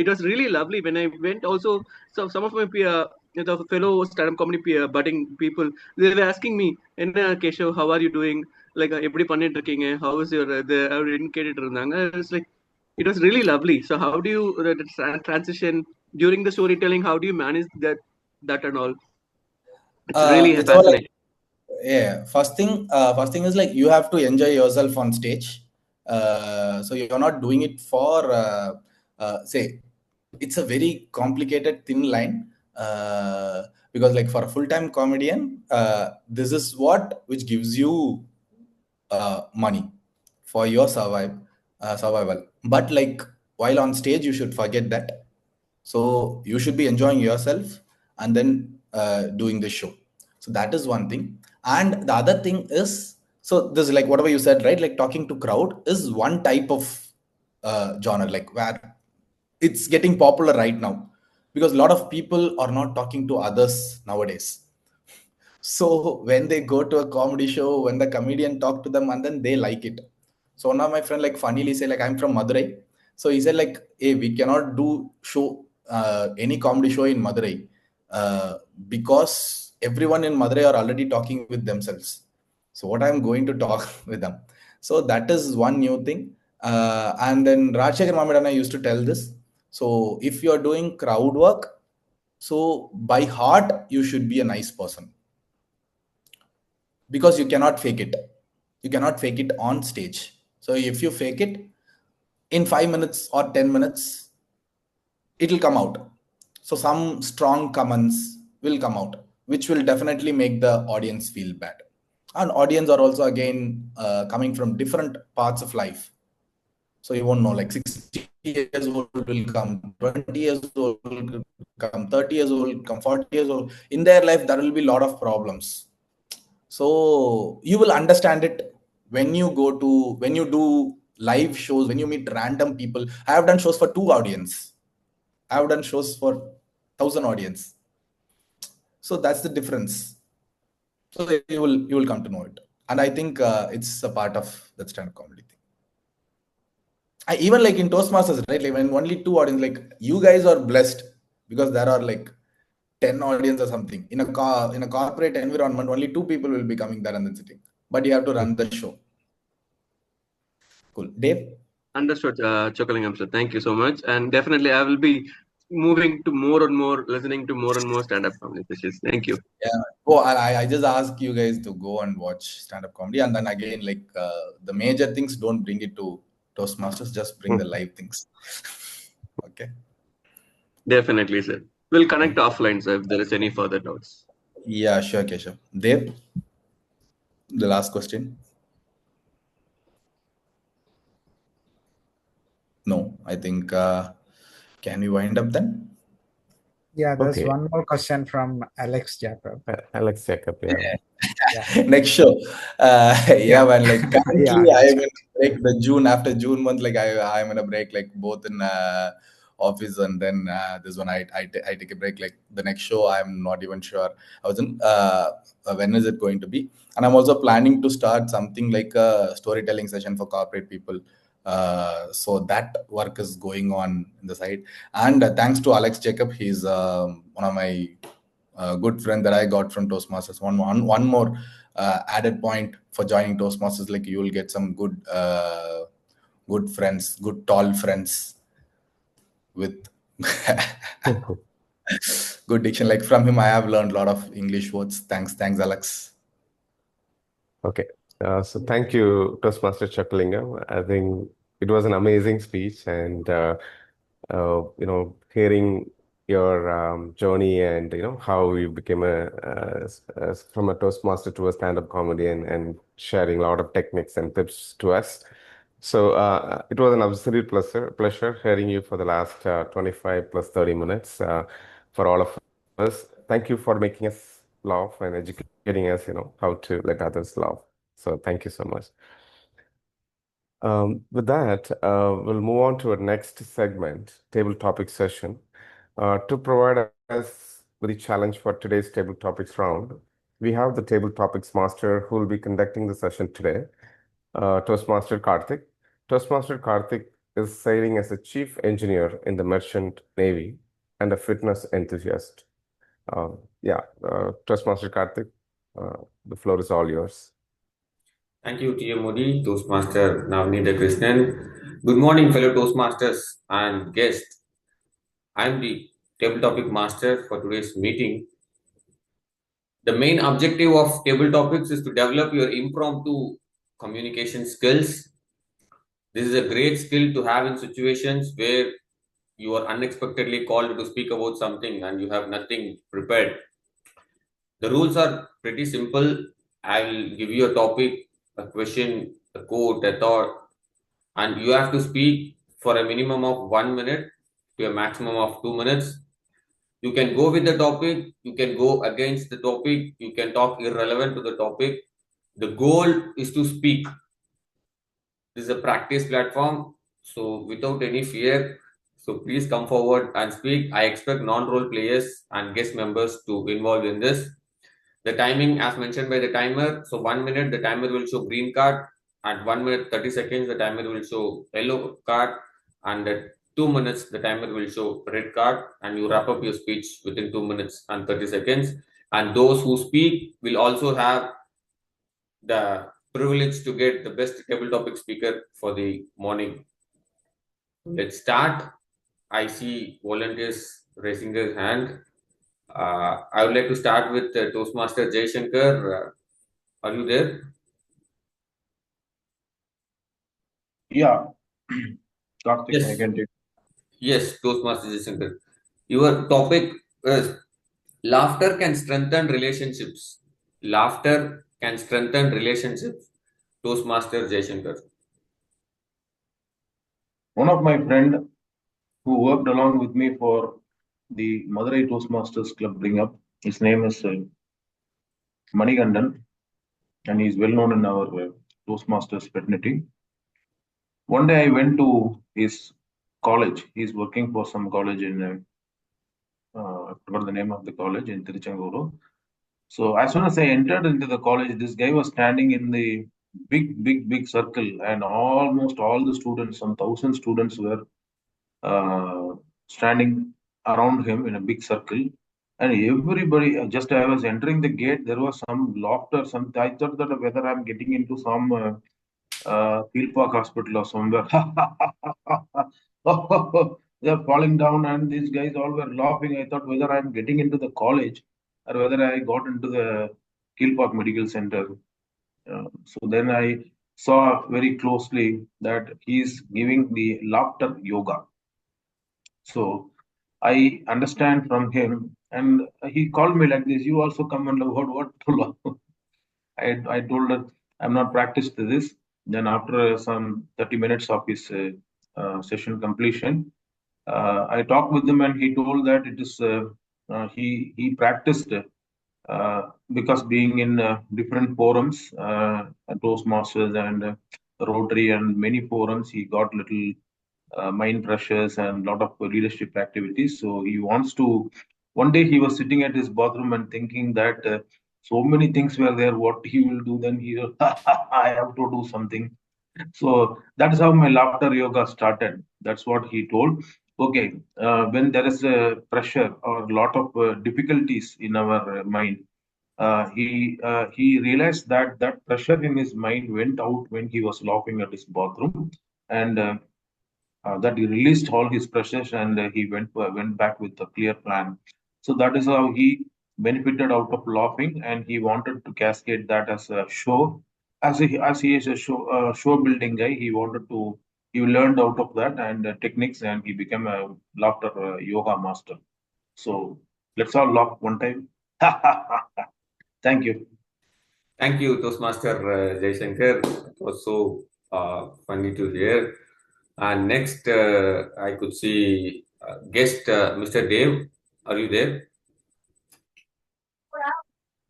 it was really lovely when I went also. So some of my the fellow stand-up comedy budding people, they were asking me, என்ன Keshav, how are you doing, like எப்படி பண்ணிட்டு இருக்கீங்க, how is your கேட்டுட்டு இருந்தாங்க. It's like it was really lovely. So how do you transition during the storytelling? How do you manage that and all? It's really fascinating. Yeah, first thing is like you have to enjoy yourself on stage. So you're not doing it for say it's a very complicated thin line, because like for a full-time comedian, this is what which gives you money for your survival. But like while on stage you should forget that. So you should be enjoying yourself and then doing the show. So that is one thing. And the other thing is, so this is like whatever you said, right? Like talking to crowd is one type of genre, like where it's getting popular right now because a lot of people are not talking to others nowadays. So when they go to a comedy show, when the comedian talk to them, and then they like it. So one of my friend like funnily say like I'm from Madurai. So he said like, hey, we cannot do show any comedy show in Madurai because everyone in Madurai are already talking with themselves. So what I'm going to talk with them. So that is one new thing. And then Rajshekhar Mamidana used to tell this. So if you're doing crowd work, so by heart you should be a nice person because you cannot fake it. You cannot fake it on stage. So if you fake it in 5 minutes or 10 minutes, it will come out. So some strong comments will come out, which will definitely make the audience feel bad. And audience are also again coming from different parts of life. So you won't know, like 60 years old will come, 20 years old will come, 30 years old will come, 40 years old. In their life, there will be a lot of problems. So you will understand it when you do live shows, when you meet random people. I have done shows for 2 audience. I have done shows for 1,000 audience. So that's the difference. So you will come to know it. And I think it's a part of that stand-up comedy thing. Even like in Toastmasters, right? Like when only 2 audience, like you guys are blessed because there are like 10 audience or something. In a corporate environment, only 2 people will be coming there and then sitting. But you have to run the show. Cool. Dave? Understood, Chokalingam sir. Thank you so much. And definitely I will be moving to more and more, listening to more and more stand-up comedy sessions. Thank you. Yeah. Oh, I just ask you guys to go and watch stand-up comedy. And then again, like the major things, don't bring it to Toastmasters, just bring the live things. Okay. Definitely, sir. We'll connect offline, sir, if there is any further doubts. Yeah, sure, Keshav. Dev, the last question. No, I think, can we wind up then? Yeah, there's Okay. one more question from Alex Jacob. Alex Jacob, yeah. Next show. Yeah, man, like currently Yeah, I next am in break the June, after June month, like I am in a break, like both in office and then this one I take a break. Like the next show, I'm not even sure. I wasn't when is it going to be? And I'm also planning to start something like a storytelling session for corporate people. So that work is going on in the side. And thanks to Alex Jacob, he's one of my good friend that I got from Toastmasters. One more added point for joining Toastmasters, like you will get some good friends, good tall friends with good diction. Like from him, I have learned a lot of English words. Thanks, Alex. Okay. So thank you, Toastmaster Chakalingam. I think it was an amazing speech, and hearing your journey and how you became from a Toastmaster to a stand-up comedian and sharing a lot of techniques and tips to us. So it was an absolute pleasure hearing you for the last 25 plus 30 minutes for all of us. Thank you for making us laugh and educating us, how to let others laugh. So thank you so much. With that, we'll move on to our next segment, table topic session. To provide us with the challenge for today's table topics round, we have the table topics master who will be conducting the session today, Toastmaster Karthik. Toastmaster Karthik is sailing as a chief engineer in the Merchant Navy and a fitness enthusiast. Toastmaster Karthik, the floor is all yours. Thank you, T.M. Modi, Toastmaster Navneet Krishnan. Good morning, fellow Toastmasters and guests. I am the table topic master for today's meeting. The main objective of table topics is to develop your impromptu communication skills. This is a great skill to have in situations where you are unexpectedly called to speak about something and you have nothing prepared. The rules are pretty simple. I will give you a topic, a question, a quote, a thought, and you have to speak for a minimum of 1 minute to a maximum of 2 minutes. You can go with the topic, you can go against the topic, you can talk irrelevant to the topic. The goal is to speak. This is a practice platform, so without any fear, So please come forward and speak. I expect non-role players and guest members to involve in this. The timing as mentioned by the timer. So 1 minute, the timer will show green card. At 1 minute, 30 seconds, the timer will show yellow card. And at 2 minutes, the timer will show red card. And you wrap up your speech within 2 minutes and 30 seconds. And those who speak will also have the privilege to get the best table topic speaker for the morning. Let's start. I see volunteers raising their hand. I would like to start with Toastmaster Jay Shankar. Are you there? Yeah. Karthik, Yes. I can take. Yes, Toastmaster Jay Shankar. Your topic is laughter can strengthen relationships. Laughter can strengthen relationships. Toastmaster Jay Shankar. One of my friend who worked along with me for the Madurai Toastmasters Club bring up, his name is Manigandan, and he's well known in our Toastmasters fraternity. One day I went to his college. He's working for some college in I forgot the name of the college in Tiruchanguru. So as soon as I entered into the college, this guy was standing in the big circle, and almost all the students, some 1,000 students, were standing around him in a big circle. And everybody, just I was entering the gate, there was some laughter. I thought that whether I'm getting into some Field Park Hospital or somewhere. They're falling down, and these guys all were laughing. I thought whether I'm getting into the college or whether I got into the Field Park Medical Center. So then I saw very closely that he's giving the laughter yoga. So I understand from him, and he called me like this. You also come and learn what to laugh. I told her I'm not practiced this. Then after some 30 minutes of his session completion, I talked with him, and he told that it is he practiced because being in different forums, Toastmasters and Rotary and many forums, he got little mind pressures and a lot of leadership activities. So he wants to. One day he was sitting at his bathroom and thinking that so many things were there. What he will do then? He will, I have to do something. So that is how my laughter yoga started. That's what he told. Okay, when there is a pressure or a lot of difficulties in our mind, he realized that that pressure in his mind went out when he was laughing at his bathroom, and that he released all his pressures, and he went back with a clear plan. So that is how he benefited out of laughing, and he wanted to cascade that as a show. As he is a show building guy, he learned out of that and techniques, and he became a laughter yoga master. So let's all laugh one time. Thank you. Thank you, Toastmaster Jay Shankar. It was so funny to hear. And next, I could see guest Mr. Dave. Are you there?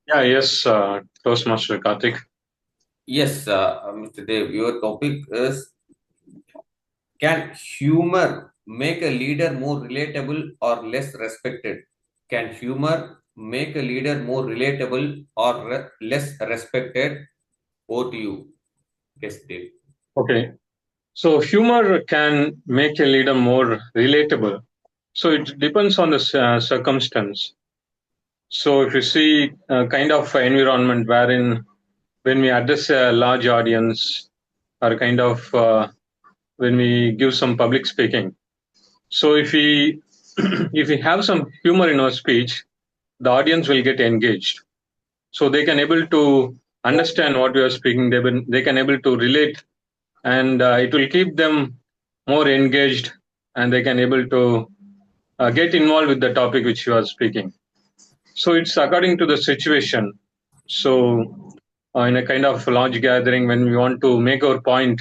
Yeah, yes, Toastmaster Karthik. Yes, Mr. Dave, your topic is, can humor make a leader more relatable or less respected? Can humor make a leader more relatable or less respected? Over to you, guest Dave. Okay. So humor can make a leader more relatable. So it depends on the circumstance. So if you see a kind of environment wherein when we address a large audience or kind of when we give some public speaking. So if we if we have some humor in our speech, the audience will get engaged. So they can able to understand what we are speaking. They can able to relate, and it will keep them more engaged, and they can able to get involved with the topic which you are speaking. So it's according to the situation. So in a kind of large gathering, when we want to make our point,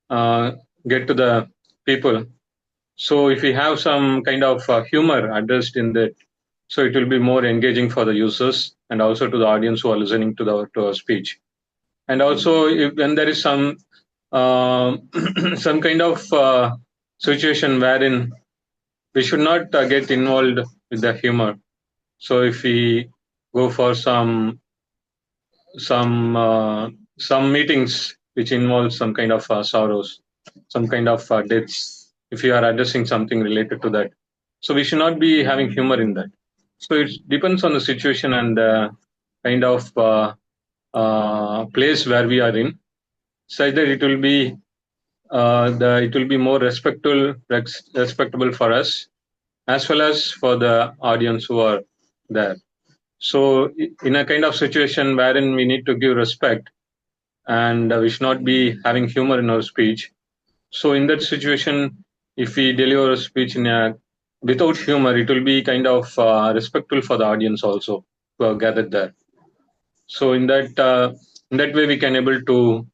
get to the people. So if we have some kind of humor addressed in that, so it will be more engaging for the users and also to the audience who are listening to our speech. And also, when there is some some kind of situation wherein we should not get involved with the humor. So if we go for some meetings which involve some kind of sorrows, some kind of deaths, if you are addressing something related to that, so we should not be having humor in that. So it depends on the situation and the kind of place where we are in, such that it will be more respectable for us as well as for the audience who are there. So in a kind of situation wherein we need to give respect and we should not be having humor in our speech. So in that situation, if we deliver a speech without humor, it will be kind of respectful for the audience also who have gathered there. So in that way, we can able to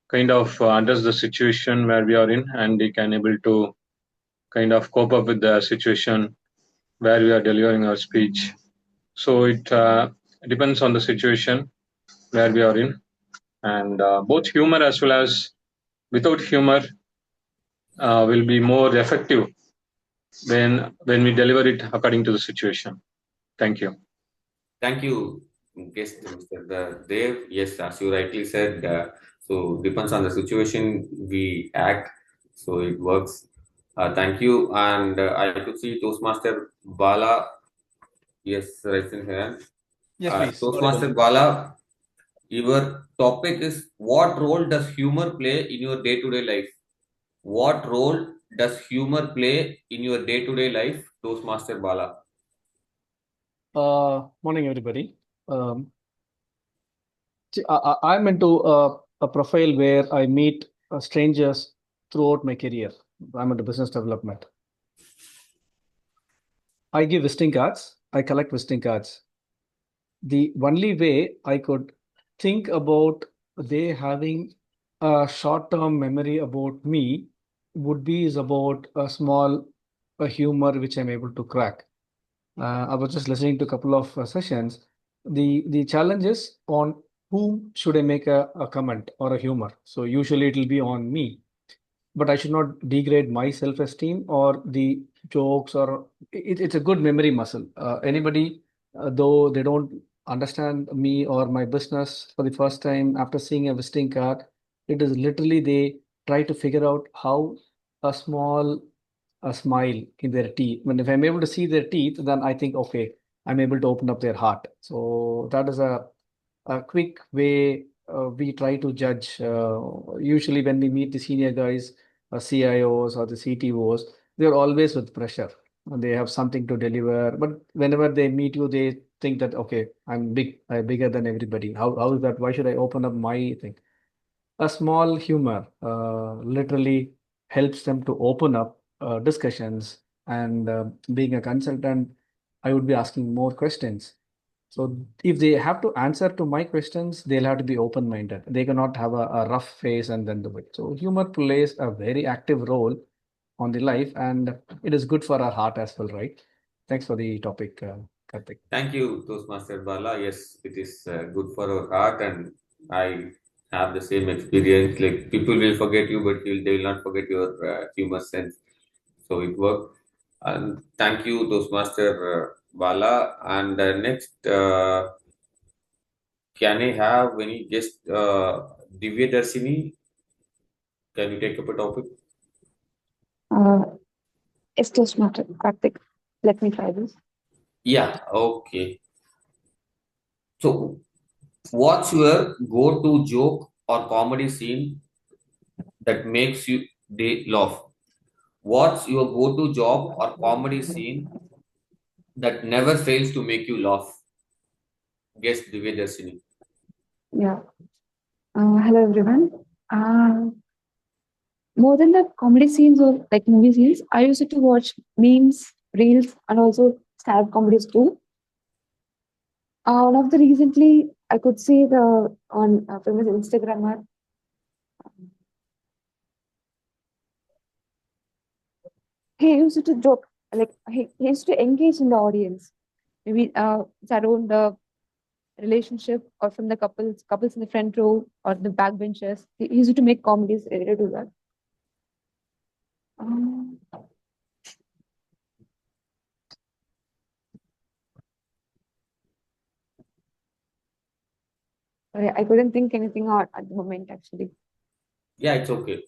kind of address the situation where we are in, and we can able to kind of cope up with the situation where we are delivering our speech. So it depends on the situation where we are in, and both humor as well as without humor will be more effective when we deliver it according to the situation. Thank you. Thank you, guest Mr. Dev. Yes, as you rightly said, so depends on the situation we act, so it works. Thank you, and I could see Toastmaster Bala. Yes, right in here. Yes, please. Toastmaster Bala, your topic is what role does humor play in your day-to-day life? What role does humor play in your day-to-day life, Toastmaster Bala? Morning, everybody. I'm into a profile where I meet strangers throughout my career. I'm into business development. I give visiting cards. I collect visiting cards. The only way I could think about they having a short-term memory about me would be is about a small humor which I'm able to crack. I was just listening to a couple of sessions. The challenge is on whom should I make a comment or a humor. So usually it will be on me, but I should not degrade my self-esteem or the jokes or it's a good memory muscle. Anybody, though they don't understand me or my business for the first time after seeing a visiting card, it is literally they try to figure out how a small a smile in their teeth. When if I'm able to see their teeth, then I think, okay, I'm able to open up their heart. So that is a quick way we try to judge. Usually when we meet the senior guys, CIOs or the CTOs, they're always with pressure. And they have something to deliver. But whenever they meet you, they think that, okay, I'm bigger than everybody. How is that? Why should I open up my thing? A small humor literally helps them to open up discussions. And being a consultant, I would be asking more questions. So if they have to answer to my questions, they'll have to be open-minded. They cannot have a rough face and then do it. So humor plays a very active role on the life, and it is good for our heart as well, right? Thanks for the topic, Karthik. Thank you, Toastmaster Bala. Yes, it is good for our heart, and I have the same experience. Like people will forget you, but they will not forget your humor sense. So it worked. And thank you, Toastmaster Bala. And next, can I have any guest, Divya Darsini? Can you take up a topic? It's Toastmaster Karthik. Let me try this. Yeah, okay. So, what's your go-to joke or comedy scene that makes you they laugh? What's your go-to job or comedy scene that never fails to make you laugh? Guess Divya Darsini. Yeah. Hello, everyone. More than the comedy scenes or like movie scenes, I used to watch memes, reels, and also stand-up comedies too. One of the recently, I could see the on famous Instagrammer. He used to joke, like he used to engage in the audience. Maybe it's around the relationship or from the couples in the front row or the back benches. He used to make comedies related to that. I couldn't think anything out at the moment, actually. Yeah, it's okay.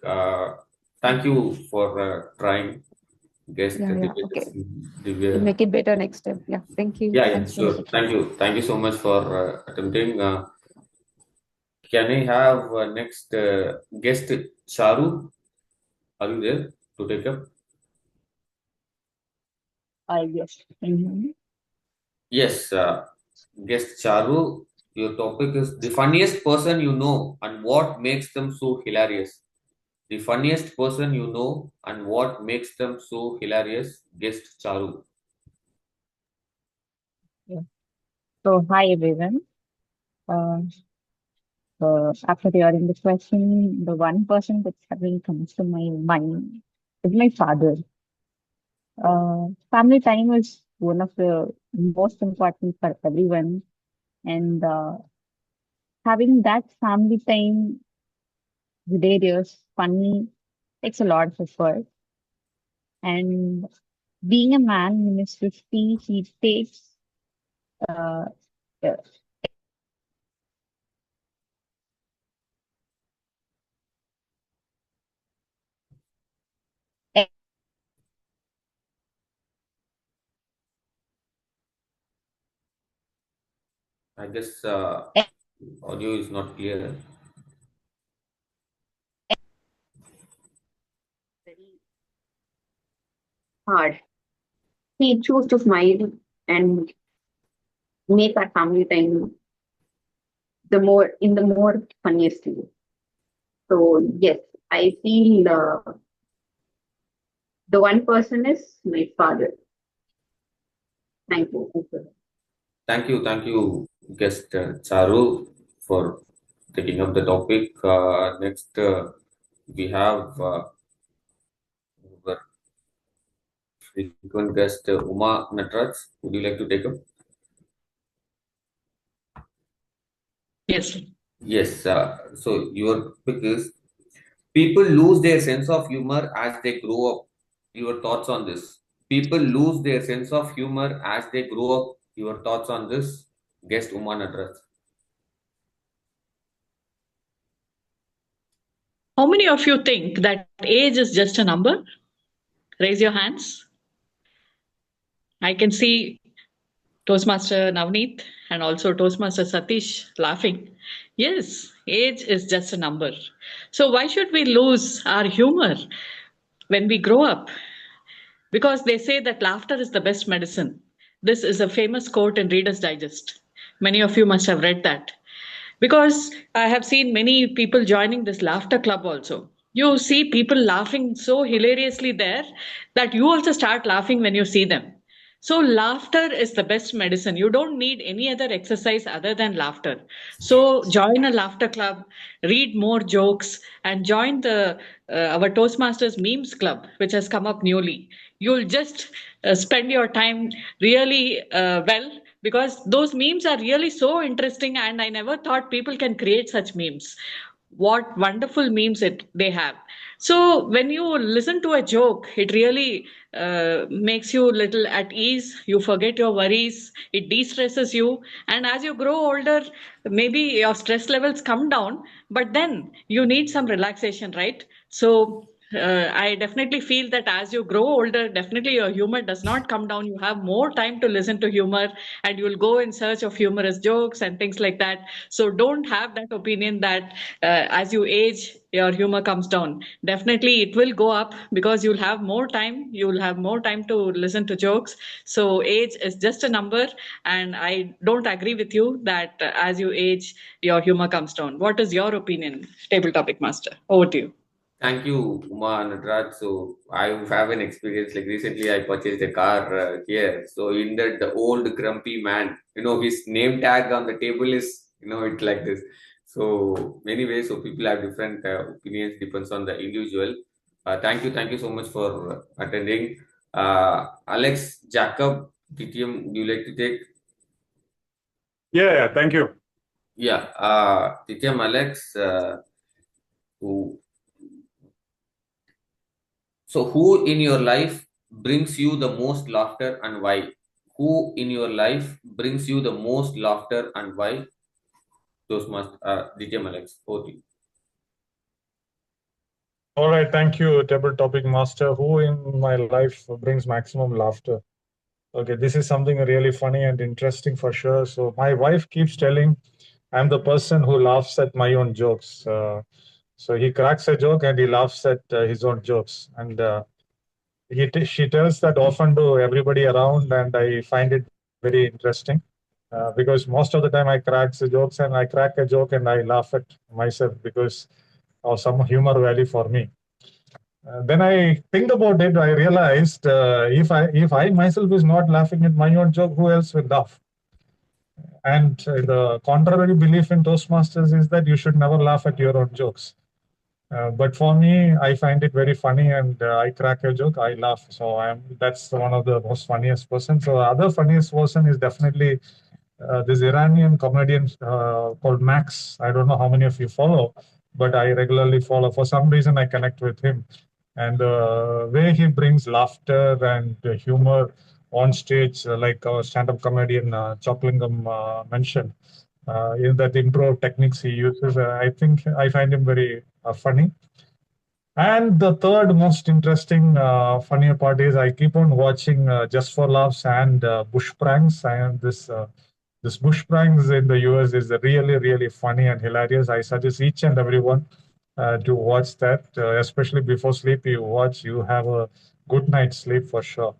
Thank you for trying. Guest Yeah, okay. Divya. We'll make it better next time. Yeah, thank you. Yeah, Thanks for sure. the Thank you. Thank you so much for attempting. Can I have next guest Charu? Are you there to take up? Yes. Can you hear me? Yes, guest Charu. Your topic is the funniest person you know and what makes them so hilarious. The funniest person you know and what makes them so hilarious. Guest Charu. Yeah. So, hi everyone. Uh, After hearing the question, the one person that suddenly comes to my mind is my father. Family time is one of the most important for everyone, and having that family time hilarious, funny, takes a lot of effort. And being a man in his 50s, he takes uh, uh, I guess audio is not clear. very hard. He chose to smile and make our family time the more funniest way. So yes, I feel the one person is my father. Thank you. Thank you, guest Charu, for taking up the topic. Next, we have our frequent guest Uma Natraj. Would you like to take up? Yes. Yes. So your topic is people lose their sense of humor as they grow up. Your thoughts on this? People lose their sense of humor as they grow up. Your thoughts on this? Guest Uma Natraj. How many of you think that age is just a number? Raise your hands. I can see Toastmaster Navneet and also Toastmaster Satish laughing. Yes, age is just a number. So why should we lose our humor when we grow up? Because they say that laughter is the best medicine. This is a famous quote in Reader's Digest. Many of you must have read that. Because I have seen many people joining this laughter club also. You see people laughing so hilariously there that you also start laughing when you see them. So, laughter is the best medicine. You don't need any other exercise other than laughter. So, join a laughter club, read more jokes, and join the our Toastmasters Memes Club, which has come up newly. You'll just spend your time really well because those memes are really so interesting, and I never thought people can create such memes. What wonderful memes they have. So when you listen to a joke, it really makes you little at ease. You forget your worries. It de-stresses you. And as you grow older, maybe your stress levels come down, but then you need some relaxation, right? So I definitely feel that as you grow older, definitely your humor does not come down. You have more time to listen to humor and you will go in search of humorous jokes and things like that. So don't have that opinion that as you age, your humor comes down. Definitely it will go up because you'll have more time. You'll have more time to listen to jokes. So age is just a number. And I don't agree with you that as you age, your humor comes down. What is your opinion, Table Topic Master? Over to you. Thank you, Uma Natraj. So I have an experience. Like recently, I purchased a car here. So in that, the old grumpy man, his name tag on the table is, it's like this. So many ways. So people have different opinions. Depends on the individual. Thank you so much for attending. Alex Jacob, TTM, do you like to take? Yeah, thank you. Yeah, TTM Alex, who. So, who in your life brings you the most laughter and why? Who in your life brings you the most laughter and why? Toastmaster DTM Alex. Over to you. All right, thank you, table topic master. Who in my life brings maximum laughter? Okay, this is something really funny and interesting for sure. So my wife keeps telling I'm the person who laughs at my own jokes. So he cracks a joke and he laughs at his own jokes, and she tells that often to everybody around, and I find it very interesting. Because most of the time I crack the jokes and I crack a joke and I laugh at myself because of some humor value for me. Then I think about it. I realized if I myself is not laughing at my own joke, who else will laugh? And the contrary belief in Toastmasters is that you should never laugh at your own jokes. But for me, I find it very funny, and I crack a joke, I laugh. So that's one of the most funniest person. So the other funniest person is definitely this Iranian comedian called Max. I don't know how many of you follow, but I regularly follow. For some reason, I connect with him. And the way he brings laughter and humor on stage, like our stand-up comedian Choklingam mentioned, in that improv techniques he uses, I think I find him very funny. And the third most interesting, funnier part is I keep on watching Just for Laughs and Bush Pranks. And this Bush Pranks in the US is really, really funny and hilarious. I suggest each and everyone to watch that, especially before sleep. You have a good night's sleep for sure.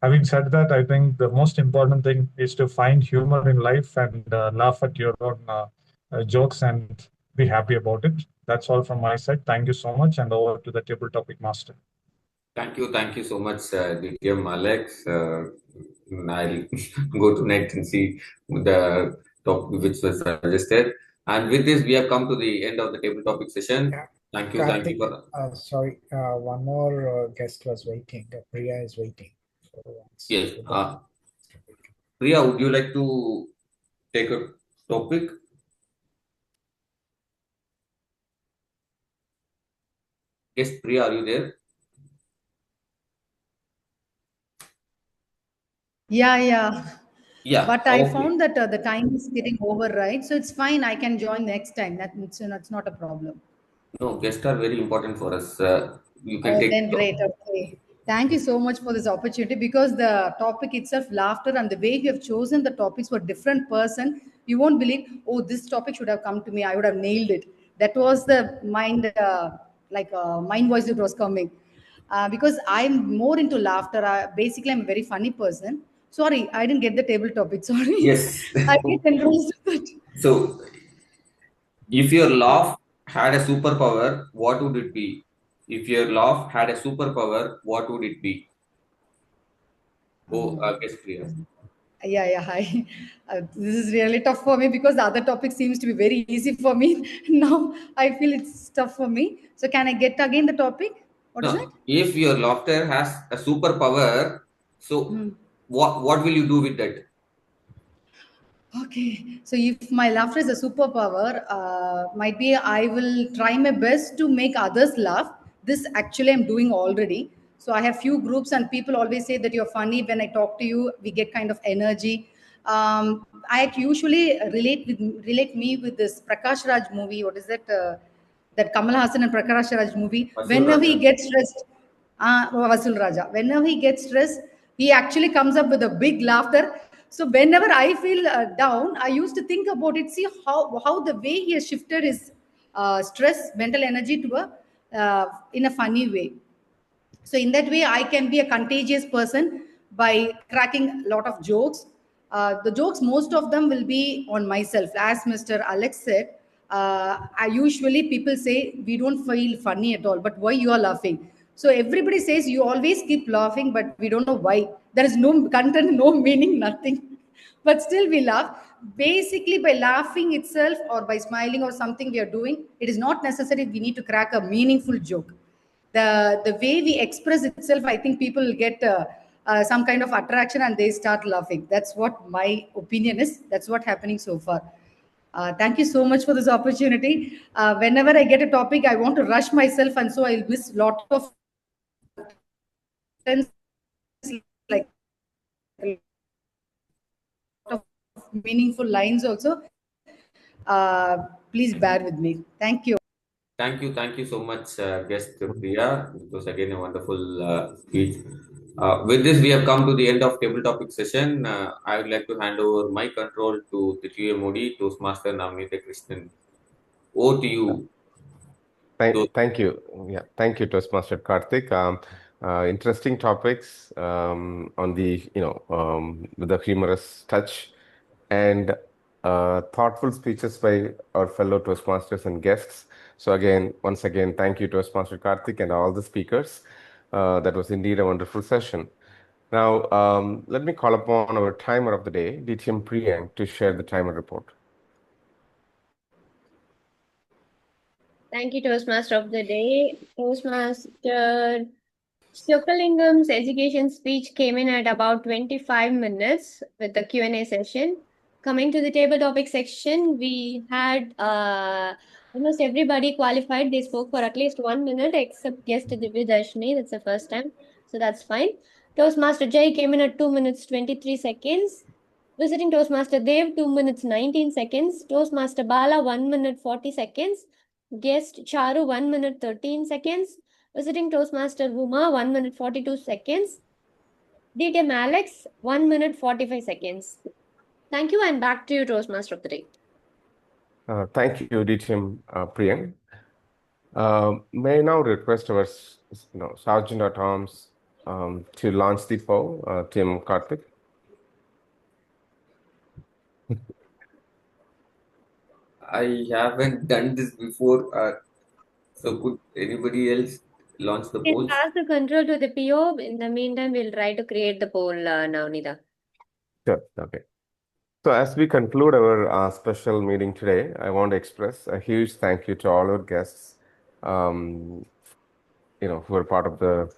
Having said that, I think the most important thing is to find humor in life and laugh at your own jokes and be happy about it. That's all from my side. Thank you so much, and over to the table topic master. Thank you so much, DTM Alex. I'll go tonight and see the topic which was suggested. And with this, we have come to the end of the table topic session. Thank you Karthik, for. sorry, one more guest was waiting. Priya is waiting. Yes. Priya, would you like to take a topic? Yes, Priya, are you there? Yeah. Yeah. But I okay. found that the time is getting over, right? So it's fine. I can join next time. That's not a problem. No, guests are very important for us. You can Oh, take. then great. Okay. Thank you so much for this opportunity because the topic itself, laughter, and the way you have chosen the topics for different person, you won't believe, oh, this topic should have come to me. I would have nailed it. That was the mind, mind voice that was coming. Because I'm more into laughter. Basically, I'm a very funny person. Sorry, I didn't get the table topic. Sorry. Yes. I get engrossed with it. So, if your laugh had a superpower, what would it be? If your laugh had a superpower, what would it be? Oh, guess Priya. Yeah. Hi. This is really tough for me because the other topic seems to be very easy for me. Now I feel it's tough for me. So can I get again the topic? What is it? No, if your laughter has a superpower, so what will you do with that? Okay. So if my laughter is a superpower, might be I will try my best to make others laugh. This actually I'm doing already. So I have few groups and people always say that you're funny. When I talk to you, we get kind of energy. I usually relate me with this Prakash Raj movie. What is that? That Kamal Hassan and Prakash Raj movie. Vasul Whenever he Raja. gets stressed, Vasul Raja. Whenever he gets stressed, he actually comes up with a big laughter. So whenever I feel down, I used to think about it. See how the way he has shifted his stress, mental energy to in a funny way. So in that way, I can be a contagious person by cracking a lot of jokes. The jokes, most of them will be on myself. As Mr. Alex said, I usually people say we don't feel funny at all, but why you are laughing? So everybody says you always keep laughing, but we don't know why. There is no content, no meaning, nothing. But still we laugh. Basically, by laughing itself or by smiling or something we are doing, it is not necessary we need to crack a meaningful joke. The way we express itself, I think people will get some kind of attraction and they start laughing. That's what my opinion is. That's what happening so far. Thank you so much for this opportunity. Whenever I get a topic, I want to rush myself, and so I'll miss lot of like meaningful lines also. Please bear with me. Thank you. Thank you so much, guest Priya. It was again a wonderful speech. With this, we have come to the end of table topic session. I would like to hand over my control to the GA Modi, Toastmaster Navneet Krishnan. Over to you. Thank you. Yeah, thank you, Toastmaster Karthik. Interesting topics on the, with the humorous touch and thoughtful speeches by our fellow Toastmasters and guests. So again, once again, thank you, Toastmaster Karthik and all the speakers. That was indeed a wonderful session. Now, let me call upon our timer of the day, DTM Priyank, to share the timer report. Thank you, Toastmaster of the day. Toastmaster Shokalingam's education speech came in at about 25 minutes with the Q&A session. Coming to the table topic section, we had almost everybody qualified. They spoke for at least 1 minute, except guest Divya Darshini. That's the first time, so that's fine. Toastmaster Jay came in at 2 minutes 23 seconds. Visiting Toastmaster Dev, 2 minutes 19 seconds. Toastmaster Bala, 1 minute 40 seconds. Guest Charu, 1 minute 13 seconds. Visiting Toastmaster Uma, 1 minute 42 seconds. DTM Alex, 1 minute 45 seconds. Thank you, and back to you, Toastmaster of the day. Thank you, DTM Priyank. May I now request our Sergeant at Arms to launch the poll, TM Karthik? I haven't done this before. So could anybody else launch the Can polls? pass the control to the PO. In the meantime, we'll try to create the poll now, Nida. Sure. Okay. So as we conclude our special meeting today, I want to express a huge thank you to all our guests, who are part of the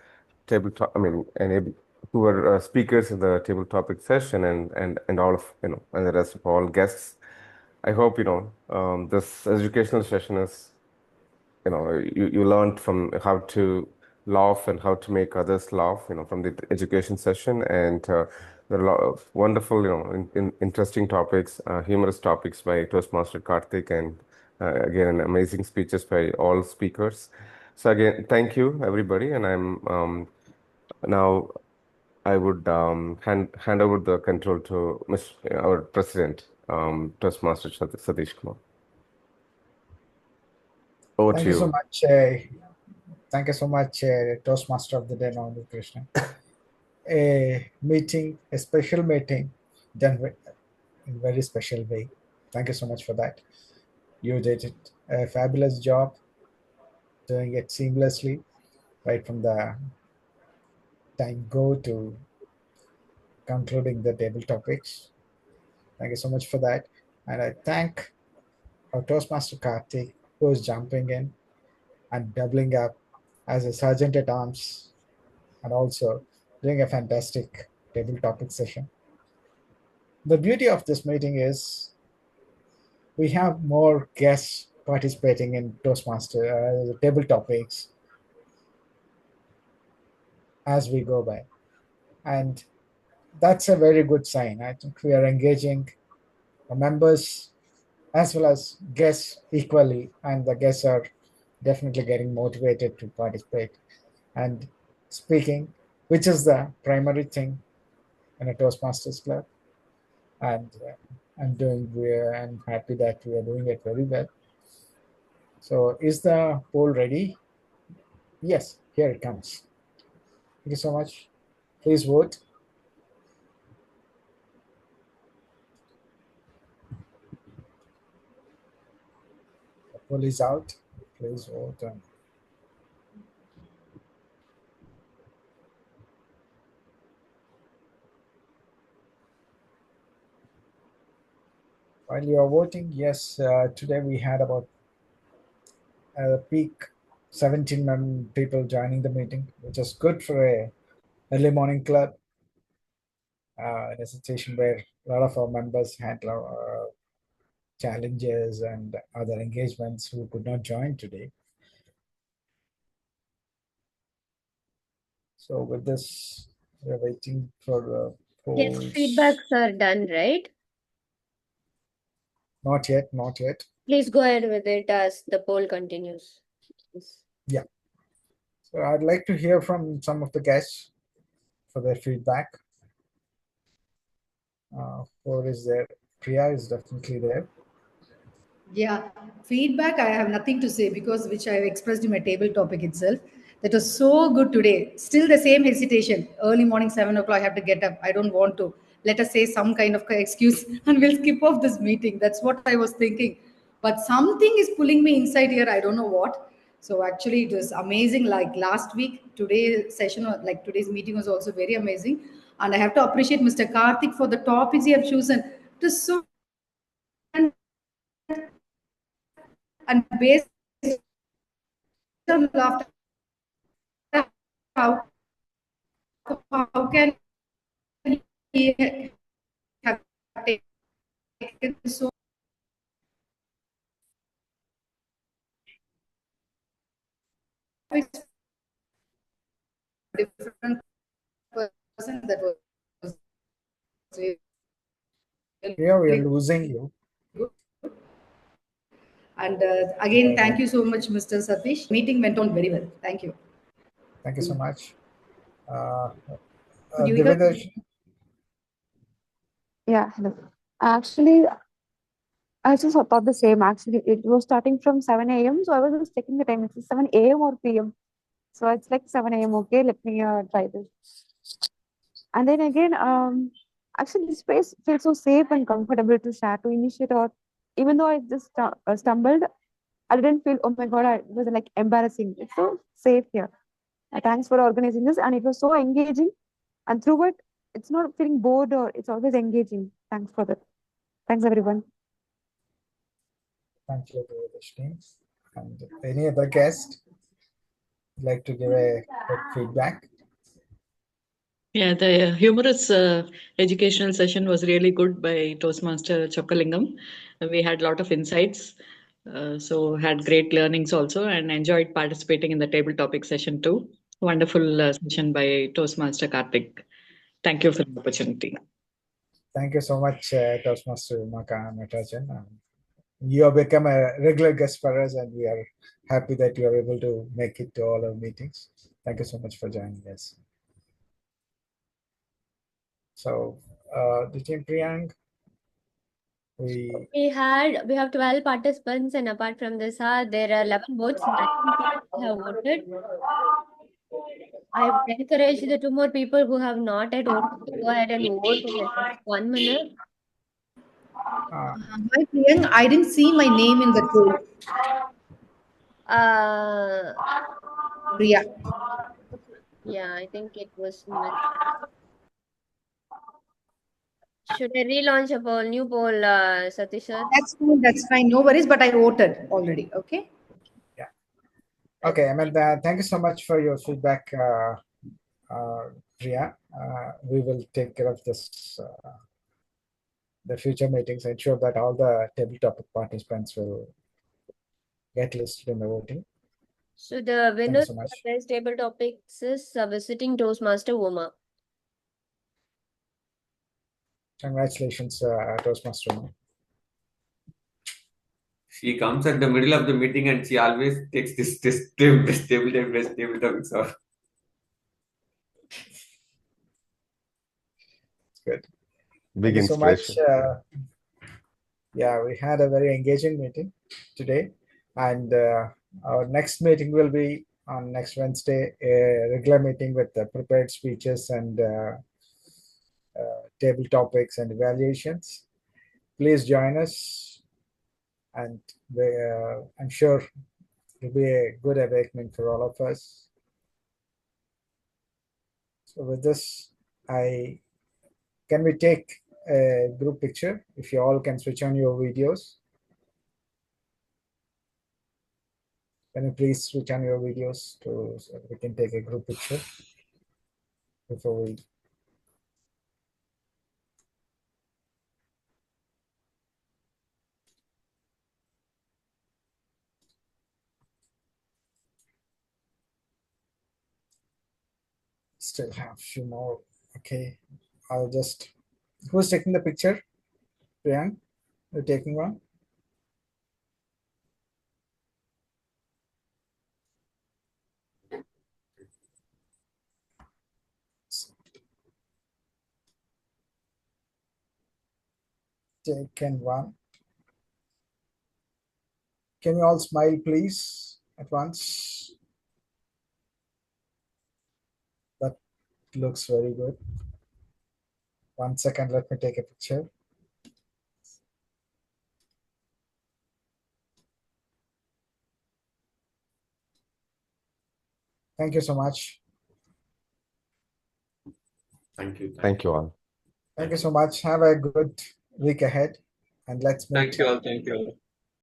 table talk. And who were speakers in the table topic session, and all of and the rest of all guests. I hope this educational session is you learned from how to laugh and how to make others laugh, from the education session. And there are a lot of wonderful, interesting topics, humorous topics by Toastmaster Karthik, and again, amazing speeches by all speakers. So again, thank you, everybody. And I'm now I would hand over the control to our president, Toastmaster Satish Kumar. Over Thank to you so you. much. Thank you so much, Toastmaster of the Day, Navneet Krishnan. A special meeting done in a very special way. Thank you so much for that. You did it a fabulous job, doing it seamlessly, right from the time go to concluding the table topics. Thank you so much for that. And I thank our Toastmaster Karthik, who is jumping in and doubling up as a sergeant at arms, and also doing a fantastic table topic session. The beauty of this meeting is we have more guests participating in Toastmaster table topics as we go by. And that's a very good sign. I think we are engaging our members as well as guests equally, and the guests are definitely getting motivated to participate and speaking, which is the primary thing in a Toastmasters club. And I'm happy that we are doing it very well. So is the poll ready? Yes, here it comes. Thank you so much. Please vote. The poll is out. Please vote. While you are voting, yes, today we had about a peak 17 people joining the meeting, which is good for a early morning club. In a situation where a lot of our members had challenges and other engagements who could not join today. So with this, we're waiting for Yes, polls. feedbacks are done, right? Not yet, not yet. Please go ahead with it as the poll continues. Yes. Yeah. So I'd like to hear from some of the guests for their feedback. Who is there? Priya is definitely there. Yeah, feedback, I have nothing to say because which I have expressed in my table topic itself. That was so good today. Still the same hesitation. Early morning, 7 o'clock, I have to get up. I don't want to. Let us say some kind of excuse and we'll skip off this meeting. That's what I was thinking. But something is pulling me inside here. I don't know what. So actually, it was amazing. Like last week, today's session, like today's meeting was also very amazing. And I have to appreciate Mr. Karthik for the topics he have chosen. It is so and based on laughter, how, how can he have taken so different person that was really Priya, we are losing you. good. And again, thank you so much, Mr. Satish. Meeting went on very well. Thank you. Thank you so much. Could you hear? Devedash, Yeah, hello. Actually, I just thought the same. Actually, it was starting from 7 a.m. So I was just checking the time. It's 7 a.m. or p.m. So it's like 7 a.m. Okay, let me try this. And then again, actually, this space feels so safe and comfortable to share, to initiate, or even though I just stumbled, I didn't feel, oh my God, it was like embarrassing. It's so safe here. Thanks for organizing this. And it was so engaging. And through it, it's not feeling bored or it's always engaging. Thanks for that. Thanks, everyone. thank you, Devedash. And any other guest like to give a quick feedback? Yeah, the humorous educational session was really good by Toastmaster Chokkalingam. We had a lot of insights, so had great learnings also, and enjoyed participating in the table topic session too. Wonderful session by Toastmaster Karthik. Thank you for the opportunity. Thank you so much, Toastmaster Umaka Natajan. You have become a regular guest for us, and we are happy that you are able to make it to all our meetings. Thank you so much for joining us. So, the team Priyank, We have 12 participants, and apart from this, there are 11 votes. 19 people have voted. I would encourage the 2 more people who have not yet voted to go ahead and vote in the next 1 minute. Hi, Priyank. I didn't see my name in the poll. Priya. Yeah, I think it was. Should I relaunch a poll, new poll, Satish sir? That's fine. That's fine. No worries. But I voted already. Okay. Yeah. Okay, Amanda, thank you so much for your feedback, Priya. We will take care of this, the future meetings, ensure that all the table topic participants will get listed in the voting. So the Thank you winner so of much. today's table topics is visiting Toastmaster Uma. Congratulations, Toastmaster Uma. She comes at the middle of the meeting and she always takes this table topics off. Good. Big Thank you so much. inspiration. Yeah, we had a very engaging meeting today, and our next meeting will be on next Wednesday, a regular meeting with prepared speeches and table topics and evaluations. Please join us, and I'm sure it will be a good awakening for all of us. So with this, can we take a group picture? If you all can switch on your videos. Can you please switch on your videos so we can take a group picture before we. Still have a few more. Okay, I'll just. Who's taking the picture? Priyank, you're taking one? taken one. Can you all smile, please, at once? That looks very good. 1 second, let me take a picture. Thank you so much. Thank you. Thank you all. Thank you so much. Have a good week ahead, and let's meet. Thank you all. Thank you all.